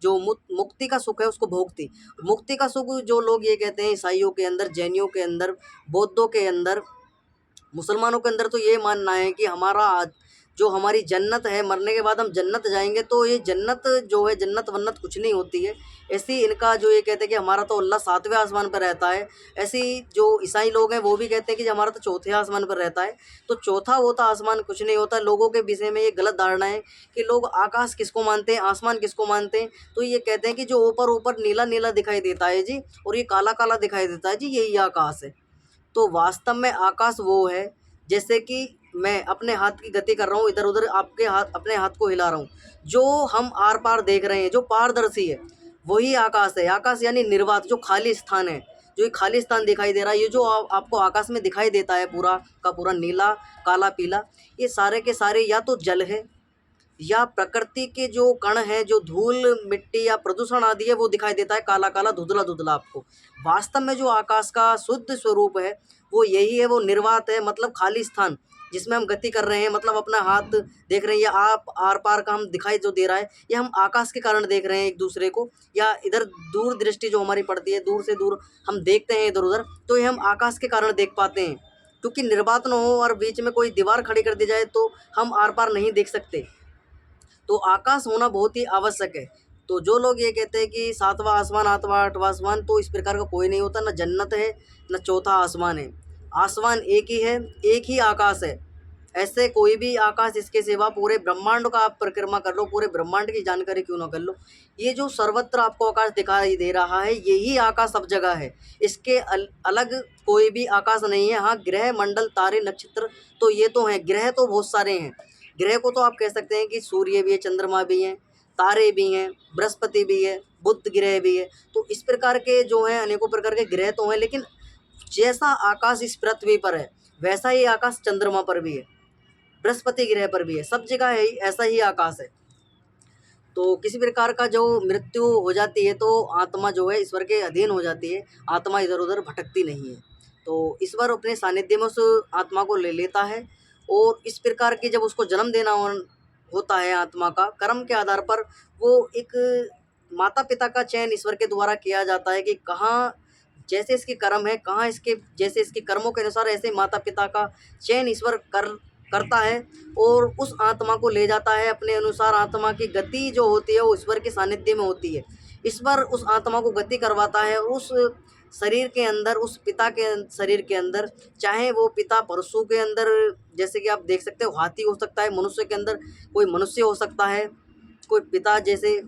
जो मुक्ति का सुख है उसको भोगती। मुक्ति का सुख जो लोग ये कहते हैं ईसाइयों के अंदर, जैनियों के अंदर, बौद्धों के अंदर, मुसलमानों के अंदर तो ये मानना है कि हमारा जो हमारी जन्नत है, मरने के बाद हम जन्नत जाएंगे, तो ये जन्नत जो है, जन्नत वन्नत कुछ नहीं होती है। ऐसी इनका जो ये कहते हैं कि हमारा तो अल्लाह 7वें आसमान पर रहता है, ऐसी जो ईसाई लोग हैं वो भी कहते हैं कि हमारा तो चौथे आसमान पर रहता है। तो चौथा वोथा आसमान कुछ नहीं होता। लोगों के विषय में ये गलत धारणा है कि लोग आकाश किसको मानते हैं, आसमान किसको मानते हैं। तो ये कहते हैं कि जो ऊपर ऊपर नीला नीला दिखाई देता है जी, और ये काला काला दिखाई देता है जी, यही आकाश है। तो वास्तव में आकाश वो है, जैसे कि मैं अपने हाथ की गति कर रहा हूँ, इधर उधर आपके हाथ, अपने हाथ को हिला रहा हूँ, जो हम आर पार देख रहे हैं, जो पारदर्शी है, वही आकाश है। आकाश यानी निर्वात, जो खाली स्थान है, जो ये खाली स्थान दिखाई दे रहा है, ये जो आपको आकाश में दिखाई देता है पूरा का पूरा नीला काला पीला, ये सारे के सारे या तो जल है, या प्रकृति के जो कण हैं, जो धूल मिट्टी या प्रदूषण आदि है, वो दिखाई देता है काला काला धुंधला धुंधला आपको। वास्तव में जो आकाश का शुद्ध स्वरूप है वो यही है, वो निर्वात है, मतलब खाली स्थान जिसमें हम गति कर रहे हैं, मतलब अपना हाथ देख रहे हैं, या आप आर पार का हम दिखाई जो दे रहा है, या हम आकाश के कारण देख रहे हैं एक दूसरे को, या इधर दूर दृष्टि जो हमारी पड़ती है, दूर से दूर हम देखते हैं इधर उधर, तो ये हम आकाश के कारण देख पाते हैं। क्योंकि निर्वात न हो और बीच में कोई दीवार खड़ी कर दी जाए तो हम आर पार नहीं देख सकते। तो आकाश होना बहुत ही आवश्यक है। तो जो लोग ये कहते हैं कि 7वां आसमान, 8वां आसमान, तो इस प्रकार का कोई नहीं होता। न जन्नत है, न चौथा आसमान है। आसमान एक ही है, एक ही आकाश है। ऐसे कोई भी आकाश इसके सिवा पूरे ब्रह्मांड का आप परिक्रमा कर लो, पूरे ब्रह्मांड की जानकारी क्यों ना कर लो, ये जो सर्वत्र आपको आकाश दिखाई दे रहा है, यही आकाश सब जगह है। इसके अलग कोई भी आकाश नहीं है। हाँ, ग्रह मंडल तारे नक्षत्र तो ये तो हैं, ग्रह तो बहुत सारे हैं। ग्रह को तो आप कह सकते हैं कि सूर्य भी है, चंद्रमा भी हैं, तारे भी हैं, बृहस्पति भी है, बुध ग्रह भी है। तो इस प्रकार के जो हैं अनेकों प्रकार के ग्रह तो हैं, लेकिन जैसा आकाश इस पृथ्वी पर है वैसा ही आकाश चंद्रमा पर भी है, बृहस्पति ग्रह पर भी है, सब जगह है ऐसा ही आकाश है। तो किसी प्रकार का जो मृत्यु हो जाती है तो आत्मा जो है ईश्वर के अधीन हो जाती है, आत्मा इधर उधर भटकती नहीं है। तो ईश्वर अपने सानिध्य में उस आत्मा को ले लेता है, और इस प्रकार की जब उसको जन्म देना होता है आत्मा का, कर्म के आधार पर वो एक माता पिता का चयन ईश्वर के द्वारा किया जाता है कि कहाँ जैसे इसके कर्म है, कहाँ इसके जैसे इसके कर्मों के अनुसार ऐसे माता पिता का चयन ईश्वर करता है, और उस आत्मा को ले जाता है अपने अनुसार। आत्मा की गति जो होती है वो ईश्वर के सानिध्य में होती है। ईश्वर उस आत्मा को गति करवाता है उस शरीर के अंदर, उस पिता के शरीर के अंदर। चाहे वो पिता परशु के अंदर, जैसे कि आप देख सकते हो, हाथी हो सकता है, मनुष्य के अंदर कोई मनुष्य हो सकता है, कोई पिता जैसे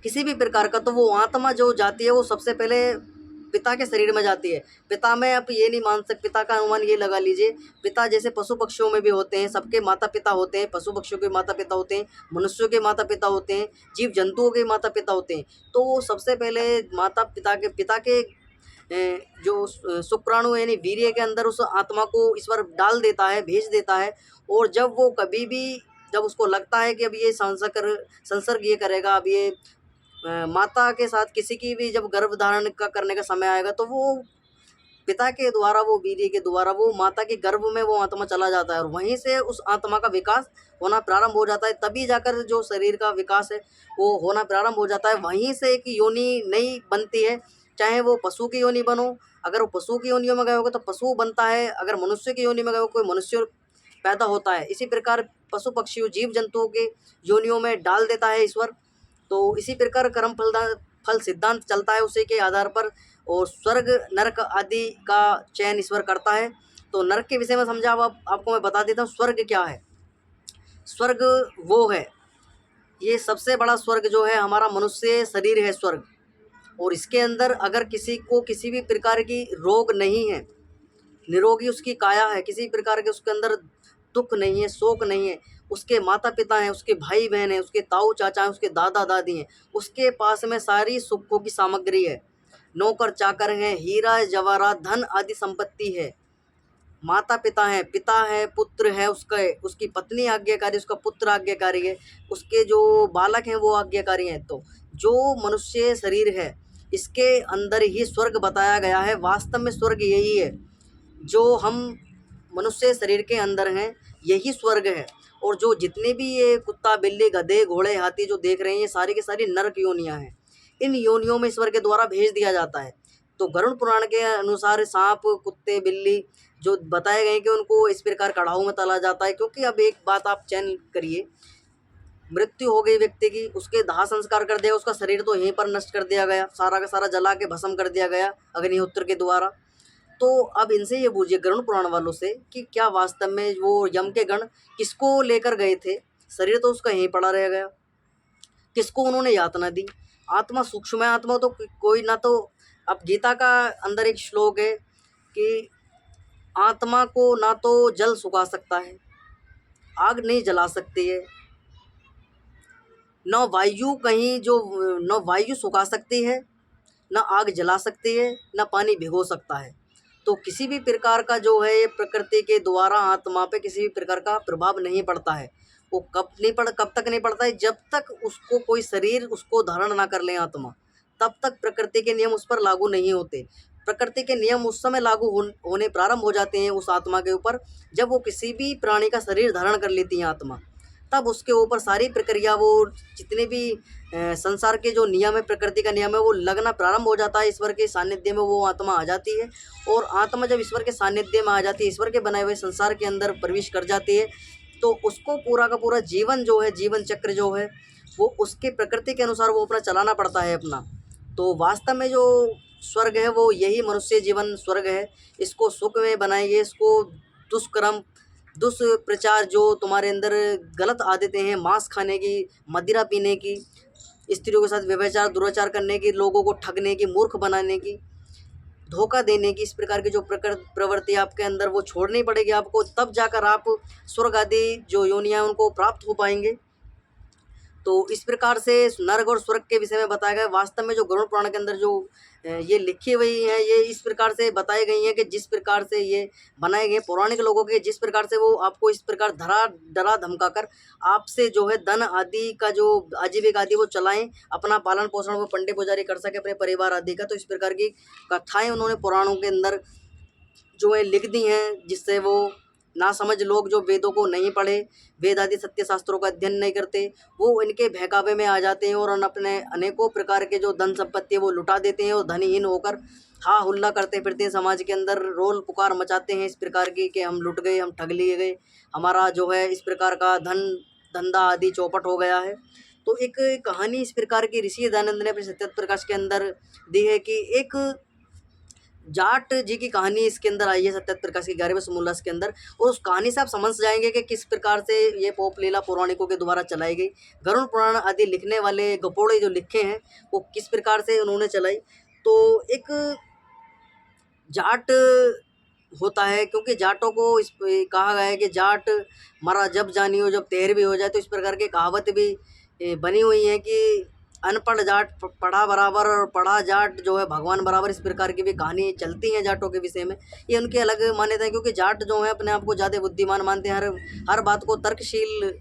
किसी भी प्रकार का। तो वो आत्मा जो जाती है वो सबसे पहले पिता के शरीर में जाती है। पिता में आप ये नहीं मान सकते, पिता का अनुमान ये लगा लीजिए, पिता जैसे पशु पक्षियों में भी होते हैं, सबके माता पिता होते हैं, पशु पक्षियों के माता पिता होते हैं, मनुष्यों के माता पिता होते हैं, जीव जंतुओं के माता पिता होते हैं। तो वो सबसे पहले माता पिता के जो शुक्राणु यानी वीर्य के अंदर उस आत्मा को ईश्वर डाल देता है, भेज देता है। और जब वो कभी भी, जब उसको लगता है कि अब ये संसर्ग ये करेगा, अब ये माता के साथ किसी की भी जब गर्भ धारण का करने का समय आएगा, तो वो पिता के द्वारा, वो वीर्य के द्वारा वो माता के गर्भ में वो आत्मा चला जाता है, और वहीं से उस आत्मा का विकास होना प्रारंभ हो जाता है। तभी जाकर जो शरीर का विकास है वो होना प्रारंभ हो जाता है। वहीं से एक योनि नई बनती है, चाहे वो पशु की योनि बनो। अगर वो पशु की योनियों में गए होगे तो पशु बनता है, अगर मनुष्य की योनि में गए हो कोई मनुष्य पैदा होता है। इसी प्रकार पशु पक्षियों जीव जंतुओं के योनियों में डाल देता है ईश्वर। तो इसी प्रकार कर्म फल सिद्धांत चलता है उसी के आधार पर, और स्वर्ग नरक आदि का चयन ईश्वर करता है। तो नरक के विषय में समझा, अब आपको मैं बता देता हूँ स्वर्ग क्या है। स्वर्ग वो है, ये सबसे बड़ा स्वर्ग जो है हमारा मनुष्य शरीर है स्वर्ग। और इसके अंदर अगर किसी को किसी भी प्रकार की रोग नहीं है, निरोगी उसकी काया है, किसी प्रकार के उसके अंदर दुख नहीं है, शोक नहीं है, उसके माता पिता हैं, उसके भाई बहन हैं, उसके ताऊ चाचा हैं, उसके दादा दादी हैं, उसके पास में सारी सुखों की सामग्री है, नौकर चाकर हैं, हीरा जवाहरात धन आदि संपत्ति है, माता पिता हैं, पिता है, पुत्र है, उसकी पत्नी आज्ञाकारी, उसका पुत्र आज्ञाकारी है, उसके जो बालक हैं वो आज्ञाकारी हैं। तो जो मनुष्य शरीर है इसके अंदर ही स्वर्ग बताया गया है। वास्तव में स्वर्ग यही है, जो हम मनुष्य शरीर के अंदर हैं यही स्वर्ग है। और जो जितने भी ये कुत्ता बिल्ली गधे घोड़े हाथी जो देख रहे हैं, ये सारी की सारी नरक योनियाँ हैं। इन योनियों में ईश्वर के द्वारा भेज दिया जाता है। तो गरुड़ पुराण के अनुसार सांप कुत्ते बिल्ली जो बताए गए कि उनको इस प्रकार कड़ाहों में तला जाता है। क्योंकि अब एक बात आप चयन करिए, मृत्यु हो गई व्यक्ति की, उसके दाह संस्कार कर दिया, उसका शरीर तो यहीं पर नष्ट कर दिया गया, सारा का सारा जला के भस्म कर दिया गया अग्निहोत्र के द्वारा। तो अब इनसे ये पूछिए गरुड़ पुराण वालों से कि क्या वास्तव में वो यम के गण किसको लेकर गए थे? शरीर तो उसका यहीं पड़ा रह गया, किसको उन्होंने यातना दी? आत्मा सूक्ष्म है, आत्मा तो कोई ना। तो अब गीता का अंदर एक श्लोक है कि आत्मा को ना तो जल सुखा सकता है, आग नहीं जला सकती है, न वायु कहीं जो न वायु सुखा सकती है, न आग जला सकती है, न पानी भिगो सकता है। तो किसी भी प्रकार का जो है ये प्रकृति के द्वारा आत्मा पे किसी भी प्रकार का प्रभाव नहीं पड़ता है। वो कब तक नहीं पड़ता है? जब तक उसको कोई शरीर उसको धारण ना कर ले आत्मा, तब तक प्रकृति के नियम उस पर लागू नहीं होते। प्रकृति के नियम उस समय लागू होने प्रारंभ हो जाते हैं उस आत्मा के ऊपर जब वो किसी भी प्राणी का शरीर धारण कर लेती है आत्मा। तब उसके ऊपर सारी प्रक्रिया, वो जितने भी संसार के जो नियम है, प्रकृति का नियम है, वो लगना प्रारंभ हो जाता है। ईश्वर के सानिध्य में वो आत्मा आ जाती है, और आत्मा जब ईश्वर के सानिध्य में आ जाती है, ईश्वर के बनाए हुए संसार के अंदर प्रवेश कर जाती है, तो उसको पूरा का पूरा जीवन जो है, जीवन चक्र जो है, वो उसके प्रकृति के अनुसार वो अपना चलाना पड़ता है अपना। तो वास्तव में जो स्वर्ग है वो यही मनुष्य जीवन स्वर्ग है। इसको सुख में बनाइए, इसको दुष्कर्म दुष्प्रचार जो तुम्हारे अंदर गलत आदतें हैं, मांस खाने की, मदिरा पीने की, स्त्रियों के साथ व्यभिचार दुराचार करने की, लोगों को ठगने की, मूर्ख बनाने की, धोखा देने की, इस प्रकार की जो प्रवृत्ति आपके अंदर वो छोड़नी पड़ेगी आपको। तब जाकर आप स्वर्ग आदि जो योनियाँ उनको प्राप्त हो पाएंगे। तो इस प्रकार से नर्क और स्वर्ग के विषय में बताया गया। वास्तव में जो गरुड़ पुराण के अंदर जो ये लिखी हुई हैं, ये इस प्रकार से बताई गई हैं कि जिस प्रकार से ये बनाए गए पौराणिक लोगों के, जिस प्रकार से वो आपको इस प्रकार डरा धमकाकर आपसे जो है धन आदि का जो आजीविका आदि वो चलाएं, अपना पालन पोषण वो पंडित पुजारी कर सके अपने परिवार आदि का। तो इस प्रकार की कथाएं उन्होंने पुराणों के अंदर जो है लिख दी हैं, जिससे वो नासमझ लोग जो वेदों को नहीं पढ़े, वेद आदि सत्य शास्त्रों का अध्ययन नहीं करते, वो इनके बहकावे में आ जाते हैं और अपने अनेकों प्रकार के जो धन संपत्ति वो लुटा देते हैं, और धनीहीन होकर हा हुल्ला करते फिरते हैं, समाज के अंदर रोल पुकार मचाते हैं इस प्रकार की कि हम लुट गए, हम ठग लिए गए, हमारा जो है इस प्रकार का धंधा आदि चौपट हो गया है। तो एक कहानी इस प्रकार की ऋषि दयानंद ने अपने सत्य प्रकाश के अंदर दी है कि एक जाट जी की कहानी इसके अंदर आई है सत्य प्रकाश के 11वें समोल्लास के अंदर। और उस कहानी से आप समझ जाएंगे कि किस प्रकार से ये पोप लीला पौराणिकों के द्वारा चलाई गई। गरुड़ पुराण आदि लिखने वाले गपोड़े जो लिखे हैं वो किस प्रकार से उन्होंने चलाई। तो एक जाट होता है, क्योंकि जाटों को इस कहा गया है कि जाट मरा जब जानियो जब तैर भी हो जाए। तो इस प्रकार की कहावत भी बनी हुई है कि अनपढ़ जाट पढ़ा बराबर, और पढ़ा जाट जो है भगवान बराबर। इस प्रकार की भी कहानी चलती है जाटों के विषय में। ये उनकी अलग मान्यता है, क्योंकि जाट जो है अपने आप को ज़्यादा बुद्धिमान मानते हैं, हर बात को तर्कशील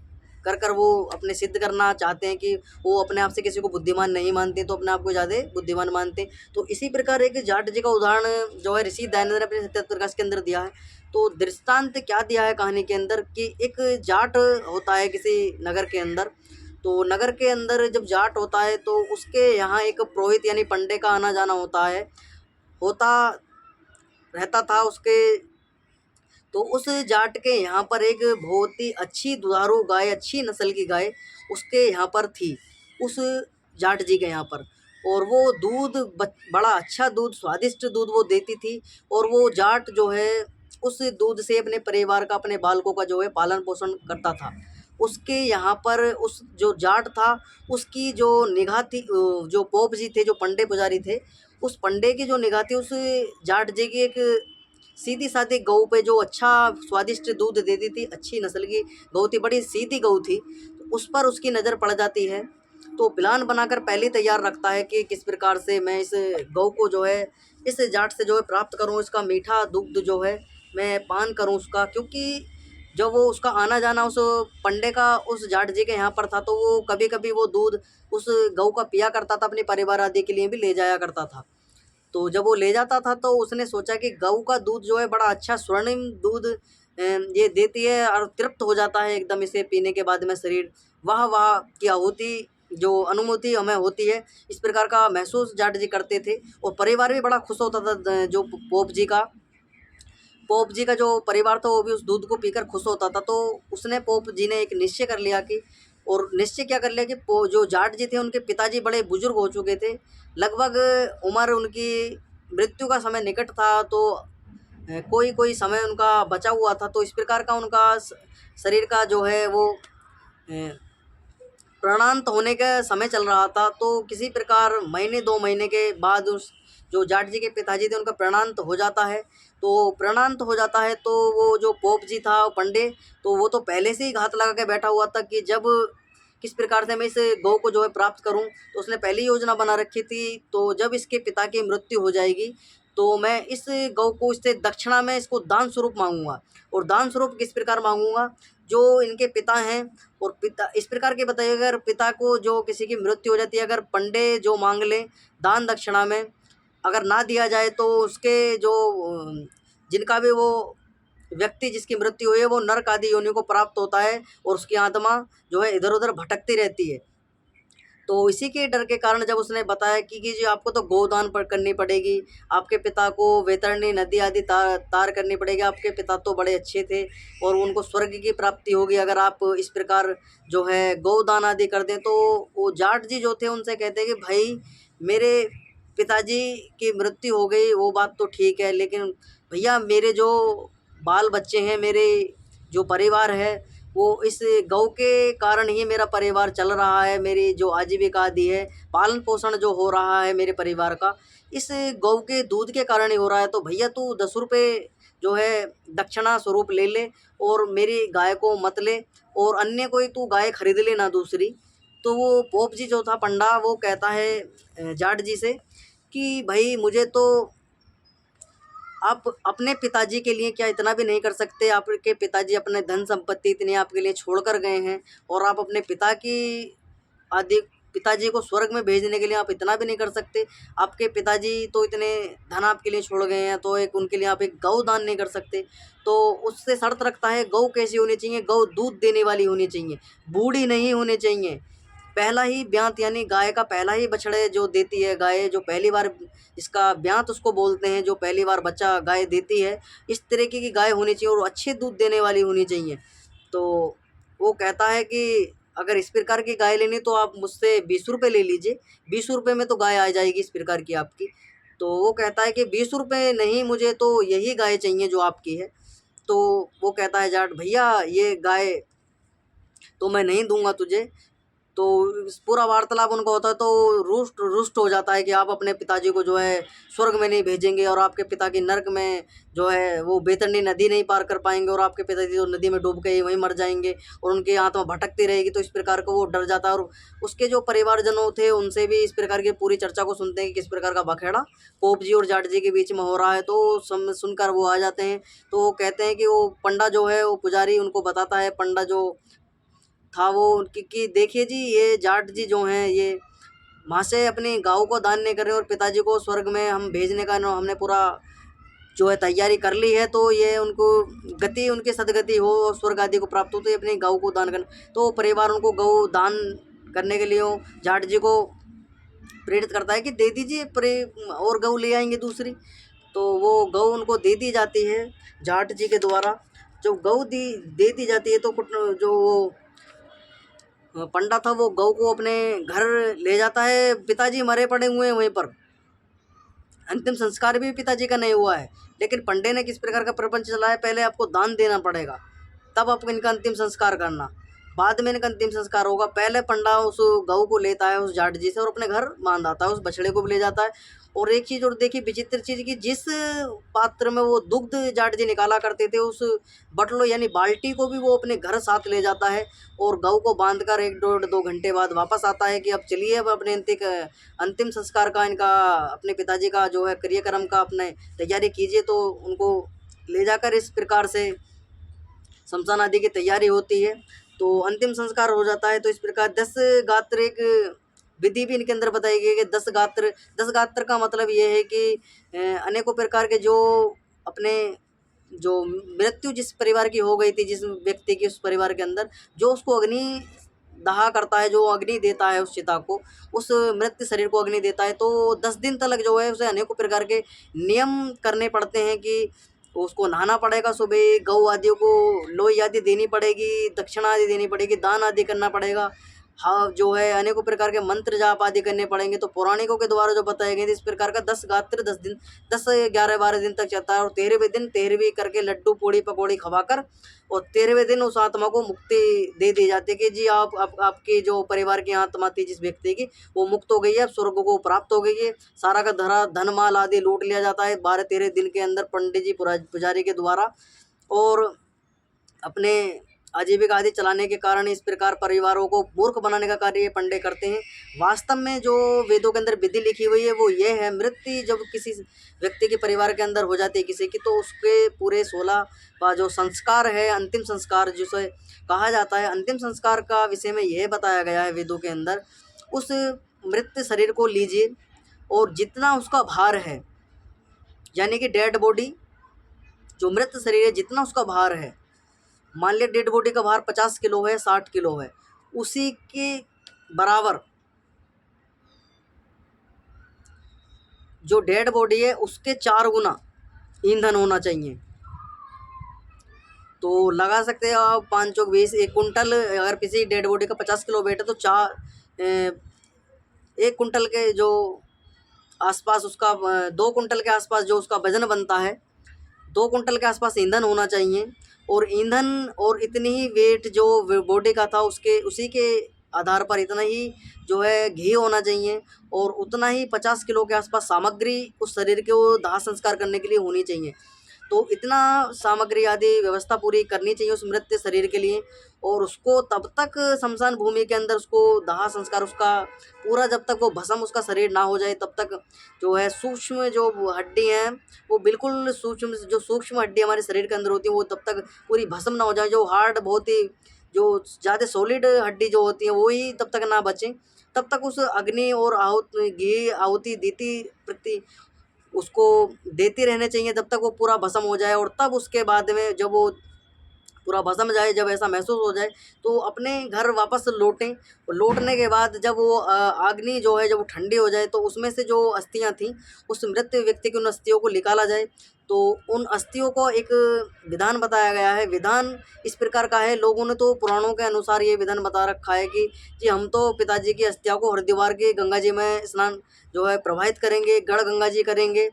कर वो अपने सिद्ध करना चाहते हैं कि वो अपने आप से किसी को बुद्धिमान नहीं मानते, तो अपने आप को ज़्यादा बुद्धिमान मानते। तो इसी प्रकार एक जाट जी का उदाहरण जो है ऋषि दयानंद ने अपने सत्य प्रकाश के अंदर दिया है। तो दृष्टांत क्या दिया है कहानी के अंदर कि एक जाट होता है किसी नगर के अंदर। तो नगर के अंदर जब जाट होता है तो उसके यहाँ एक पुरोहित यानी पंडे का आना जाना होता रहता था उसके। तो उस जाट के यहाँ पर एक बहुत ही अच्छी दुधारू गाय, अच्छी नस्ल की गाय उसके यहाँ पर थी, उस जाट जी के यहाँ पर। और वो दूध बड़ा अच्छा दूध, स्वादिष्ट दूध वो देती थी। और वो जाट जो है उस दूध से अपने परिवार का, अपने बालकों का जो है पालन पोषण करता था। उसके यहाँ पर उस जो जाट था उसकी जो निगाह थी, जो पोप जी थे, जो पंडे पुजारी थे, उस पंडे की जो निगाह थी उस जाट जी की एक सीधी सादी गऊ पे, जो अच्छा स्वादिष्ट दूध देती थी, अच्छी नस्ल की गऊ थी, बड़ी सीधी गऊ थी। तो उस पर उसकी नज़र पड़ जाती है। तो प्लान बनाकर पहले तैयार रखता है कि किस प्रकार से मैं इस गऊ को जो है इस जाट से जो है प्राप्त करूं, इसका मीठा दुग्ध जो है मैं पान करूं उसका। क्योंकि जब वो उसका आना जाना उस पंडे का उस जाट जी के यहाँ पर था, तो वो कभी कभी वो दूध उस गऊ का पिया करता था, अपने परिवार आदि के लिए भी ले जाया करता था। तो जब वो ले जाता था तो उसने सोचा कि गऊ का दूध जो है बड़ा अच्छा स्वर्णिम दूध ये देती है, और तृप्त हो जाता है एकदम इसे पीने के बाद में शरीर। वाह वाह क्या होती जो अनुभूति हमें होती है, इस प्रकार का महसूस जाट जी करते थे। और परिवार भी बड़ा खुश होता था जो पोप जी का पोप जी का जो परिवार था वो भी उस दूध को पीकर खुश होता था। तो उसने पोप जी ने एक निश्चय कर लिया कि, और निश्चय क्या कर लिया कि जो जाट जी थे उनके पिताजी बड़े बुजुर्ग हो चुके थे, लगभग उम्र उनकी मृत्यु का समय निकट था। तो कोई कोई समय उनका बचा हुआ था। तो इस प्रकार का उनका शरीर का जो है वो प्राणांत होने का समय चल रहा था। तो किसी प्रकार महीने 2 महीने के बाद उस जो जाट जी के पिताजी थे उनका प्राणांत हो जाता है। तो प्राणांत हो जाता है तो वो जो पोप जी था पंडे, तो वो तो पहले से ही घात लगा के बैठा हुआ था कि जब किस प्रकार से मैं इस गौ को जो है प्राप्त करूं। तो उसने पहली योजना बना रखी थी। तो जब इसके पिता की मृत्यु हो जाएगी तो मैं इस गौ को इससे दक्षिणा में इसको दान स्वरूप मांगूंगा। और दान स्वरूप किस प्रकार मांगूंगा, जो इनके पिता हैं और पिता इस प्रकार के बताइए, अगर पिता को जो किसी की मृत्यु हो जाती है, अगर पंडे जो मांग ले दान दक्षिणा में, अगर ना दिया जाए तो उसके जो जिनका भी वो व्यक्ति जिसकी मृत्यु हुई है वो नरक आदि योनियों को प्राप्त होता है और उसकी आत्मा जो है इधर उधर भटकती रहती है। तो इसी के डर के कारण जब उसने बताया कि जी आपको तो गोदान पर करनी पड़ेगी, आपके पिता को वैतरणी नदी आदि तार करनी पड़ेगी, आपके पिता तो बड़े अच्छे थे और उनको स्वर्ग की प्राप्ति होगी अगर आप इस प्रकार जो है गोदान आदि कर दें। तो वो जाट जी जो थे उनसे कहते हैं कि भाई मेरे पिताजी की मृत्यु हो गई वो बात तो ठीक है, लेकिन भैया मेरे जो बाल बच्चे हैं, मेरे जो परिवार है, वो इस गौ के कारण ही मेरा परिवार चल रहा है, मेरी जो आजीविका आदि है, पालन पोषण जो हो रहा है मेरे परिवार का, इस गौ के दूध के कारण ही हो रहा है। तो भैया तू 10 रुपये जो है दक्षिणा स्वरूप ले ले और मेरी गाय को मत ले, और अन्य कोई तू गाय खरीद लेना दूसरी। तो वो पोप जी जो था पंडा वो कहता है जाट जी से कि भाई मुझे तो आप अपने पिताजी के लिए क्या इतना भी नहीं कर सकते? आपके पिताजी अपने धन संपत्ति इतनी आपके लिए छोड़ कर गए हैं और आप अपने आदि पिताजी को स्वर्ग में भेजने के लिए आप इतना भी नहीं कर सकते? आपके पिताजी तो इतने धन आपके लिए छोड़ गए हैं, तो एक उनके लिए आप एक गौ दान नहीं कर सकते? तो उससे शर्त रखता है गौ कैसी होनी चाहिए? गौ दूध देने वाली होनी चाहिए, बूढ़ी नहीं होनी चाहिए। पहला ही ब्यात यानी गाय का पहला ही बछड़े जो देती है गाय, जो पहली बार इसका ब्यात उसको बोलते हैं, जो पहली बार बच्चा गाय देती है, इस तरीके की गाय होनी चाहिए और अच्छे दूध देने वाली होनी चाहिए। तो वो कहता है कि अगर इस प्रकार की गाय लेनी तो आप मुझसे 20 रुपये ले लीजिए, 20 रुपये में तो गाय आ जाएगी इस प्रकार की आपकी। तो वो कहता है कि 20 रुपये नहीं, मुझे तो यही गाय चाहिए जो आपकी है। तो वो कहता है जाट भैया ये गाय तो मैं नहीं दूंगा तुझे। तो इस पूरा वार्तालाप उनका होता है तो रुष्ट रुष्ट हो जाता है कि आप अपने पिताजी को जो है स्वर्ग में नहीं भेजेंगे और आपके पिता की नरक में जो है वो बैतरणी नदी नहीं पार कर पाएंगे और आपके पिताजी तो नदी में डूब के वहीं मर जाएंगे और उनकी आत्मा भटकती रहेगी। तो इस प्रकार का वो डर जाता है और उसके जो परिवारजनों थे उनसे भी इस प्रकार की पूरी चर्चा को सुनते हैं कि किस प्रकार का बखेड़ा पोप जी और जाट जी के बीच में हो रहा है। तो सुनकर वो आ जाते हैं। तो वो कहते हैं कि वो पंडा जो है वो पुजारी उनको बताता है, पंडा जो था वो उनकी कि देखिए जी ये जाट जी जो हैं ये वहाँ से अपनी गाँव को दान नहीं कर रहे और पिताजी को स्वर्ग में हम भेजने का हमने पूरा जो है तैयारी कर ली है। तो ये उनको गति उनकी सदगति हो और स्वर्ग आदि को प्राप्त हो तो ये अपनी गाँव को दान करना। तो परिवार उनको गौ दान करने के लिए जाट जी को प्रेरित करता है कि दे दीजिए और गौ ले आएंगे दूसरी। तो वो गौ उनको दे दी जाती है जाट जी के द्वारा। जब गौ दे दी जाती है तो जो वो पंडा था वो गौ को अपने घर ले जाता है। पिताजी मरे पड़े हुए हैं वहीं पर, अंतिम संस्कार भी पिताजी का नहीं हुआ है, लेकिन पंडे ने किस प्रकार का प्रपंच चलाया, पहले आपको दान देना पड़ेगा तब आपको इनका अंतिम संस्कार करना, बाद में इनका अंतिम संस्कार होगा। पहले पंडा उस गऊ को लेता है उस जाट जी से और अपने घर बांध आता है, उस बछड़े को भी ले जाता है। और एक चीज़ और देखी विचित्र चीज़ की, जिस पात्र में वो दुग्ध जाट जी निकाला करते थे उस बटलो यानी बाल्टी को भी वो अपने घर साथ ले जाता है और गऊ को बांध कर 1-2 घंटे बाद वापस आता है कि अब चलिए अब अपने अंतिम संस्कार का इनका अपने पिताजी का जो है क्रियाक्रम का अपने तैयारी कीजिए। तो उनको ले जाकर इस प्रकार से शमशान आदि की तैयारी होती है। तो अंतिम संस्कार हो जाता है। तो इस प्रकार 10 गात्र एक विधि भी इनके अंदर बताई गई है कि 10 गात्र का मतलब ये है कि अनेकों प्रकार के जो अपने जो मृत्यु जिस परिवार की हो गई थी, जिस व्यक्ति की उस परिवार के अंदर जो उसको अग्नि दहा करता है, जो अग्नि देता है उस चिता को, उस मृत शरीर को अग्नि देता है, तो 10 दिन तक जो है उसे अनेकों प्रकार के नियम करने पड़ते हैं कि उसको नहाना पड़ेगा सुबह, गऊ आदि को लोई आदि देनी पड़ेगी, दक्षिणा आदि देनी पड़ेगी, दान आदि करना पड़ेगा। हाँ, जो है अनेकों प्रकार के मंत्र जाप आदि करने पड़ेंगे। तो पौराणिकों के द्वारा जो बताए गए थे, इस प्रकार का 10 गात्र 10 दिन 10 11 12 दिन तक चलता है। और 13वें दिन 13वीं करके लड्डू पूड़ी पकौड़ी खवाकर और 13वें दिन उस आत्मा को मुक्ति दे दी जाती है कि जी आप आपकी जो परिवार की आत्मा थी जिस व्यक्ति की, वो मुक्त हो गई है, अब स्वर्ग को प्राप्त हो गई है। सारा का धरा धन माल आदि लूट लिया जाता है 12-13 दिन के अंदर पंडित जी पुजारी के द्वारा। और अपने आजीविका आदि चलाने के कारण इस प्रकार परिवारों को मूर्ख बनाने का कार्य ये पंडित करते हैं। वास्तव में जो वेदों के अंदर विधि लिखी हुई है वो ये है, मृत्यु जब किसी व्यक्ति के परिवार के अंदर हो जाती है किसी की, तो उसके पूरे 16 का जो संस्कार है, अंतिम संस्कार जिसे कहा जाता है, अंतिम संस्कार का विषय में यह बताया गया है वेदों के अंदर। उस मृत शरीर को लीजिए और जितना उसका भार है, यानी कि डेड बॉडी जो मृत शरीर है जितना उसका भार है, मान लिया डेड बॉडी का भार 50 किलो है, 60 किलो है, उसी के बराबर जो डेड बॉडी है उसके 4 गुना ईंधन होना चाहिए। तो लगा सकते हैं आप 5 चौक 20, 1 कुंटल। अगर किसी डेड बॉडी का 50 किलो वेट है तो 1 कुंटल के जो आसपास उसका 2 कुंटल के आसपास जो उसका वजन बनता है, 2 कुंटल के आसपास ईंधन होना चाहिए। और ईंधन और इतनी ही वेट जो बॉडी का था उसके उसी के आधार पर इतना ही जो है घी होना चाहिए और उतना ही 50 किलो के आसपास सामग्री उस शरीर के वो दाह संस्कार करने के लिए होनी चाहिए। तो इतना सामग्री आदि व्यवस्था पूरी करनी चाहिए उस मृत शरीर के लिए। और उसको तब तक शमशान भूमि के अंदर उसको दाह संस्कार उसका पूरा, जब तक वो भस्म उसका शरीर ना हो जाए तब तक जो है सूक्ष्म जो हड्डी हैं वो बिल्कुल सूक्ष्म, जो सूक्ष्म हड्डी हमारे शरीर के अंदर होती है वो तब तक पूरी भस्म ना हो जाए। जो हार्ड बहुत ही जो ज़्यादा सॉलिड हड्डी जो होती है वो ही तब तक ना बचें, तब तक उस अग्नि और घी आहुति देती प्रति उसको देते रहने चाहिए जब तक वो पूरा भस्म हो जाए। और तब उसके बाद में जब वो पूरा भस्म जाए, जब ऐसा महसूस हो जाए तो अपने घर वापस लौटें। और लौटने के बाद जब वो अग्नि जो है जब वो ठंडी हो जाए तो उसमें से जो अस्थियां थीं उस मृत व्यक्ति की उन अस्थियों को निकाला जाए। तो उन अस्थियों को एक विधान बताया गया है। विधान इस प्रकार का है, लोगों ने तो पुराणों के अनुसार ये विधान बता रखा है कि जी हम तो पिताजी की अस्थियां को हरिद्वार के गंगा जी में स्नान जो है प्रवाहित करेंगे, गढ़ गंगा जी करेंगे,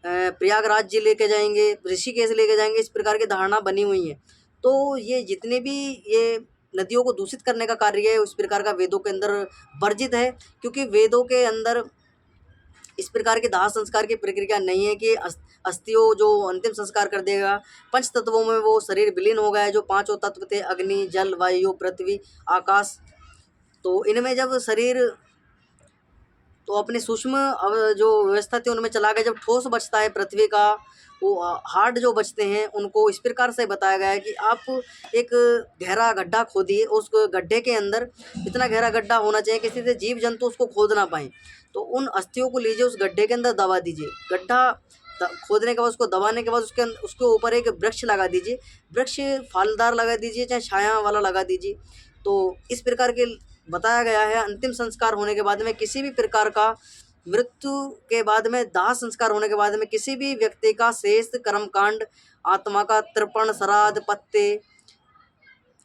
प्रयागराज जी लेके जाएंगे, ऋषिकेश लेके जाएंगे, इस प्रकार की धारणा बनी हुई है। तो ये जितने भी ये नदियों को दूषित करने का कार्य है उस प्रकार का वेदों के अंदर वर्जित है, क्योंकि वेदों के अंदर इस प्रकार के दाह संस्कार की प्रक्रिया नहीं है कि अस्थियों जो अंतिम संस्कार कर देगा। पंच तत्वों में वो शरीर विलीन हो गया है, जो पांचों तत्व थे अग्नि जल वायु पृथ्वी आकाश। तो इनमें जब शरीर तो अपने सूक्ष्म जो व्यवस्था थी उनमें चला गया। जब ठोस बचता है पृथ्वी का, वो हार्ड जो बचते हैं उनको इस प्रकार से बताया गया है कि आप एक गहरा गड्ढा खोदिए, उस गड्ढे के अंदर इतना गहरा गड्ढा होना चाहिए किसी से जीव जंतु उसको खोद ना पाएँ। तो उन अस्थियों को लीजिए, उस गड्ढे के अंदर दबा दीजिए। गड्ढा खोदने के बाद उसको दबाने के बाद उसके ऊपर एक वृक्ष लगा दीजिए, वृक्ष फलदार लगा दीजिए चाहे छाया वाला लगा दीजिए। तो इस प्रकार के बताया गया है। अंतिम संस्कार होने के बाद में किसी भी प्रकार का मृत्यु के बाद में दाह संस्कार होने के बाद में किसी भी व्यक्ति का शेष कर्मकांड, आत्मा का तर्पण, श्राद्ध, पत्ते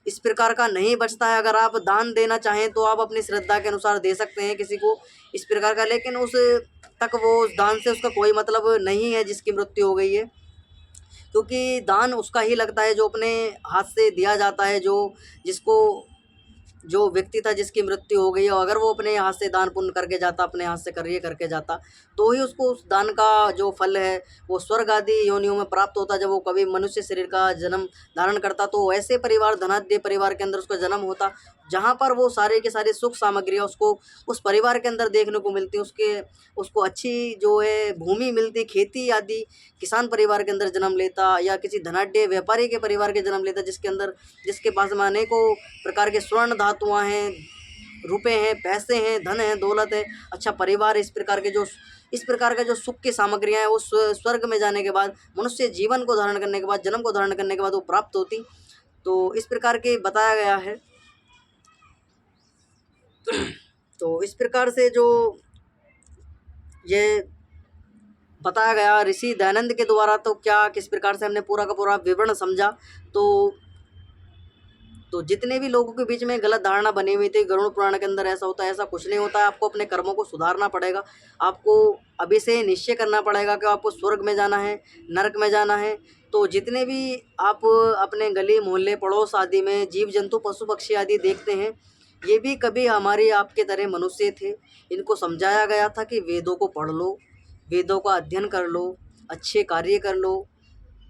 इस प्रकार का नहीं बचता है। अगर आप दान देना चाहें तो आप अपनी श्रद्धा के अनुसार दे सकते हैं किसी को इस प्रकार का, लेकिन उस तक वो उस दान से उसका कोई मतलब नहीं है जिसकी मृत्यु हो गई है, क्योंकि दान उसका ही लगता है जो अपने हाथ से दिया जाता है, जो जिसको जो व्यक्ति था जिसकी मृत्यु हो गई है, अगर वो अपने हाथ से दान पुण्य करके जाता, अपने हाथ से कार्य करके जाता, तो ही उसको उस दान का जो फल है वो स्वर्ग आदि योनियों में प्राप्त होता। जब वो कभी मनुष्य शरीर का जन्म धारण करता तो ऐसे परिवार धनाढ्य परिवार के अंदर उसका जन्म होता, जहाँ पर वो सारे के सारे सुख सामग्रियाँ उसको उस परिवार के अंदर देखने को मिलती, उसको अच्छी जो है भूमि मिलती, खेती आदि किसान परिवार के अंदर जन्म लेता या किसी धनाढ्य व्यापारी के परिवार के जन्म लेता, जिसके पास में अनेकों प्रकार के स्वर्ण धातुआं हैं, रुपए हैं, पैसे हैं, धन है, दौलत है, अच्छा परिवार। इस प्रकार का जो सुख की सामग्रियां हैं वो स्वर्ग में जाने के बाद, मनुष्य जीवन को धारण करने के बाद, जन्म को धारण करने के बाद वो प्राप्त होती। तो इस प्रकार के बताया गया है। तो इस प्रकार से जो ये बताया गया ऋषि दयानंद के द्वारा। तो क्या किस प्रकार से हमने पूरा का पूरा विवरण समझा। तो जितने भी लोगों के बीच में गलत धारणा बनी हुई थी गरुड़ पुराण के अंदर ऐसा होता है, ऐसा कुछ नहीं होता है। आपको अपने कर्मों को सुधारना पड़ेगा। आपको अभी से निश्चय करना पड़ेगा कि आपको स्वर्ग में जाना है, नरक में जाना है। तो जितने भी आप अपने गली मोहल्ले पड़ोस आदि में जीव जंतु पशु पक्षी आदि देखते हैं, ये भी कभी हमारी आपके तरह मनुष्य थे। इनको समझाया गया था कि वेदों को पढ़ लो, वेदों का अध्ययन कर लो, अच्छे कार्य कर लो,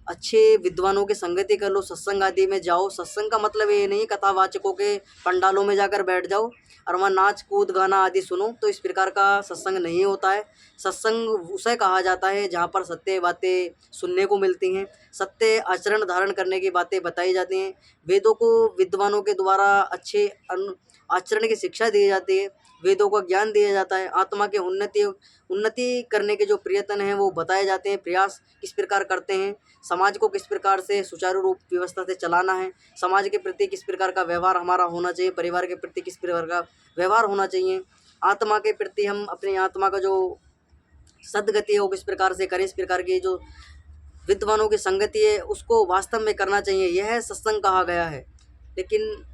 अच्छे विद्वानों की संगति कर लो, सत्संग आदि में जाओ। सत्संग का मतलब ये नहीं कथावाचकों के पंडालों में जाकर बैठ जाओ और वहाँ नाच कूद गाना आदि सुनो। तो इस प्रकार का सत्संग नहीं होता है। सत्संग उसे कहा जाता है जहाँ पर सत्य बातें सुनने को मिलती हैं, सत्य आचरण धारण करने की बातें बताई जाती हैं। वेदों को विद्वानों के द्वारा अच्छे आचरण की शिक्षा दी जाती है, वेदों का ज्ञान दिया जाता है। आत्मा के उन्नति करने के जो प्रयत्न हैं वो बताए जाते हैं, प्रयास किस प्रकार करते हैं, समाज को किस प्रकार से सुचारू रूप व्यवस्था से चलाना है, समाज के प्रति किस प्रकार का व्यवहार हमारा होना चाहिए, परिवार के प्रति किस प्रकार का व्यवहार होना चाहिए, आत्मा के प्रति हम अपनी आत्मा का जो सद्गति है वो किस प्रकार से करें। इस प्रकार की जो विद्वानों की संगति है उसको वास्तव में करना चाहिए, यह सत्संग कहा गया है। लेकिन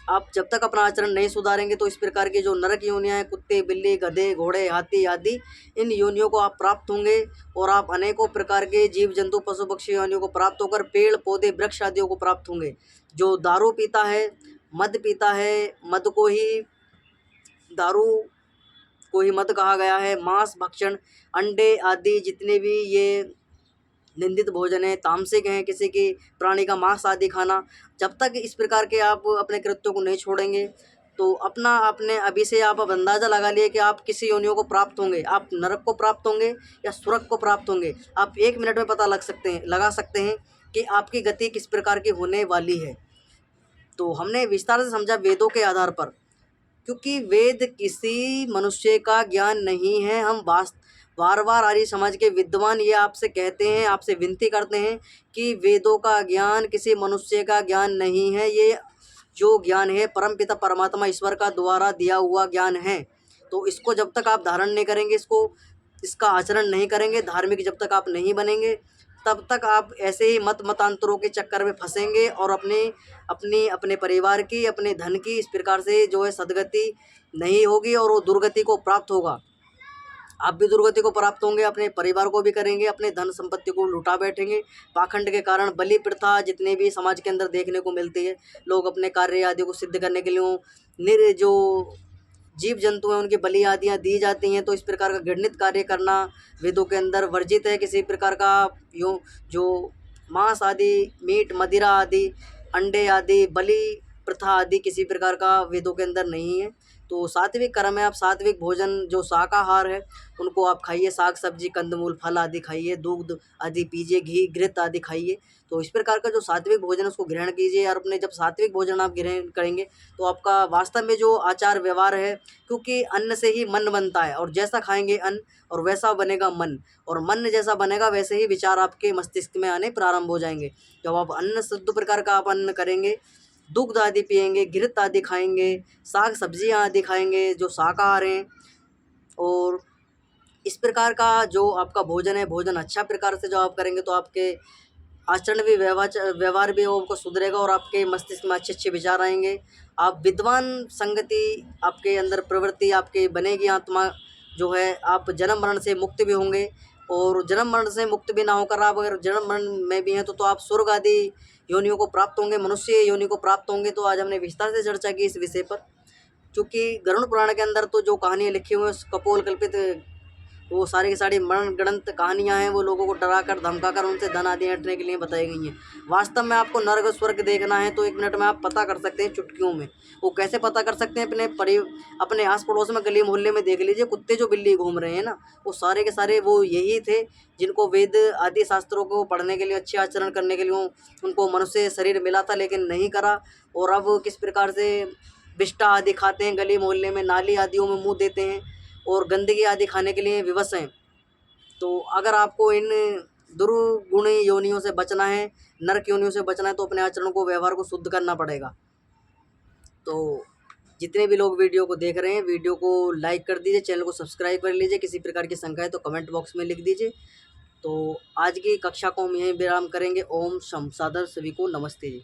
आप जब तक अपना आचरण नहीं सुधारेंगे तो इस प्रकार की जो नरक योनियाँ हैं, कुत्ते बिल्ली गधे घोड़े हाथी आदि, इन योनियों को आप प्राप्त होंगे और आप अनेकों प्रकार के जीव जंतु पशु पक्षी योनियों को प्राप्त होकर पेड़ पौधे वृक्ष आदियों को प्राप्त होंगे। जो दारू पीता है, मद पीता है, मद को ही दारू को ही मद कहा गया है। मांस भक्षण, अंडे आदि जितने भी ये निंदित भोजन है, तामसिक हैं, किसी की प्राणी का मांस आदि खाना, जब तक इस प्रकार के आप अपने कृत्यों को नहीं छोड़ेंगे तो अपना आपने अभी से आप अब अंदाज़ा लगा लिए कि आप किसी योनियों को प्राप्त होंगे, आप नरक को प्राप्त होंगे या स्वर्ग को प्राप्त होंगे। आप 1 मिनट में पता लगा सकते हैं कि आपकी गति किस प्रकार की होने वाली है। तो हमने विस्तार से समझा वेदों के आधार पर, क्योंकि वेद किसी मनुष्य का ज्ञान नहीं है। हम बार बार आर्य समाज के विद्वान ये आपसे कहते हैं, आपसे विनती करते हैं कि वेदों का ज्ञान किसी मनुष्य का ज्ञान नहीं है। ये जो ज्ञान है परमपिता परमात्मा ईश्वर का द्वारा दिया हुआ ज्ञान है। तो इसको जब तक आप धारण नहीं करेंगे, इसका आचरण नहीं करेंगे, धार्मिक जब तक आप नहीं बनेंगे, तब तक आप ऐसे ही मतांतरों के चक्कर में फंसेंगे और अपने परिवार की, अपने धन की इस प्रकार से जो है सद्गति नहीं होगी और वो दुर्गति को प्राप्त होगा। आप भी दुर्गति को प्राप्त होंगे, अपने परिवार को भी करेंगे, अपने धन संपत्ति को लुटा बैठेंगे। पाखंड के कारण बलि प्रथा जितने भी समाज के अंदर देखने को मिलती है, लोग अपने कार्य आदि को सिद्ध करने के लिए जो जीव जंतु हैं उनकी बलि आदियाँ दी जाती हैं। तो इस प्रकार का घृणित कार्य करना वेदों के अंदर वर्जित है। किसी प्रकार का जो मांस आदि, मीट मदिरा आदि, अंडे आदि, बलि प्रथा आदि किसी प्रकार का वेदों के अंदर नहीं है। तो सात्विक कर्म है, आप सात्विक भोजन जो शाकाहार है उनको आप खाइए, साग सब्जी कंदमूल फल आदि खाइए, दूध आदि पीजिए, घी घृत आदि खाइए। तो इस प्रकार का जो सात्विक भोजन है उसको ग्रहण कीजिए। और अपने जब सात्विक भोजन आप ग्रहण करेंगे तो आपका वास्तव में जो आचार व्यवहार है, क्योंकि अन्न से ही मन बनता है और जैसा खाएंगे अन्न और वैसा बनेगा मन, और मन जैसा बनेगा वैसे ही विचार आपके मस्तिष्क में आने प्रारंभ हो जाएंगे। जब आप अन्न शुद्ध प्रकार का आप अन्न करेंगे, दुग्ध आदि पिएंगे, घृत आदि खाएंगे, साग सब्जियां आदि खाएंगे जो शाकाहार हैं, और इस प्रकार का जो आपका भोजन है, भोजन अच्छा प्रकार से जो आप करेंगे तो आपके आचरण भी व्यवहार भी वो आपको सुधरेगा और आपके मस्तिष्क में अच्छे अच्छे विचार आएंगे। आप विद्वान संगति आपके अंदर प्रवृत्ति आपके बनेगी, आत्मा जो है आप जन्म मरण से मुक्त भी होंगे। और जन्म मरण से मुक्त भी ना होकर आप अगर जन्म मरण में भी हैं तो आप स्वर्ग आदि योनियों को प्राप्त होंगे, मनुष्य योनि को प्राप्त होंगे। तो आज हमने विस्तार से चर्चा की इस विषय पर, क्योंकि गरुड़ पुराण के अंदर तो जो कहानियाँ लिखी हुई हैं कपोल कल्पित, वो सारी की सारी मनगढ़ंत कहानियाँ हैं। वो लोगों को डराकर धमकाकर उनसे धन आदि हटने के लिए बताई गई हैं। वास्तव में आपको नर्क स्वर्ग देखना है तो 1 मिनट में आप पता कर सकते हैं चुटकियों में। वो कैसे पता कर सकते हैं? अपने आस पड़ोस में गली मोहल्ले में देख लीजिए, कुत्ते जो बिल्ली घूम रहे हैं ना, वो सारे के सारे वो यही थे जिनको वेद आदि शास्त्रों को पढ़ने के लिए, अच्छे आचरण करने के लिए उनको मनुष्य शरीर मिला था, लेकिन नहीं करा। और अब किस प्रकार से बिष्टा आदि खाते हैं, गली मोहल्ले में नाली आदियों में मुँह देते हैं और गंदगी आदि खाने के लिए विवश हैं। तो अगर आपको इन दुर्गुणी योनियों से बचना है, नरक योनियों से बचना है, तो अपने आचरण को, व्यवहार को शुद्ध करना पड़ेगा। तो जितने भी लोग वीडियो को देख रहे हैं, वीडियो को लाइक कर दीजिए, चैनल को सब्सक्राइब कर लीजिए। किसी प्रकार की शंका है तो कमेंट बॉक्स में लिख दीजिए। तो आज की कक्षा को हम यहीं विराम करेंगे। ओम शम सादर सभी को नमस्ते जी।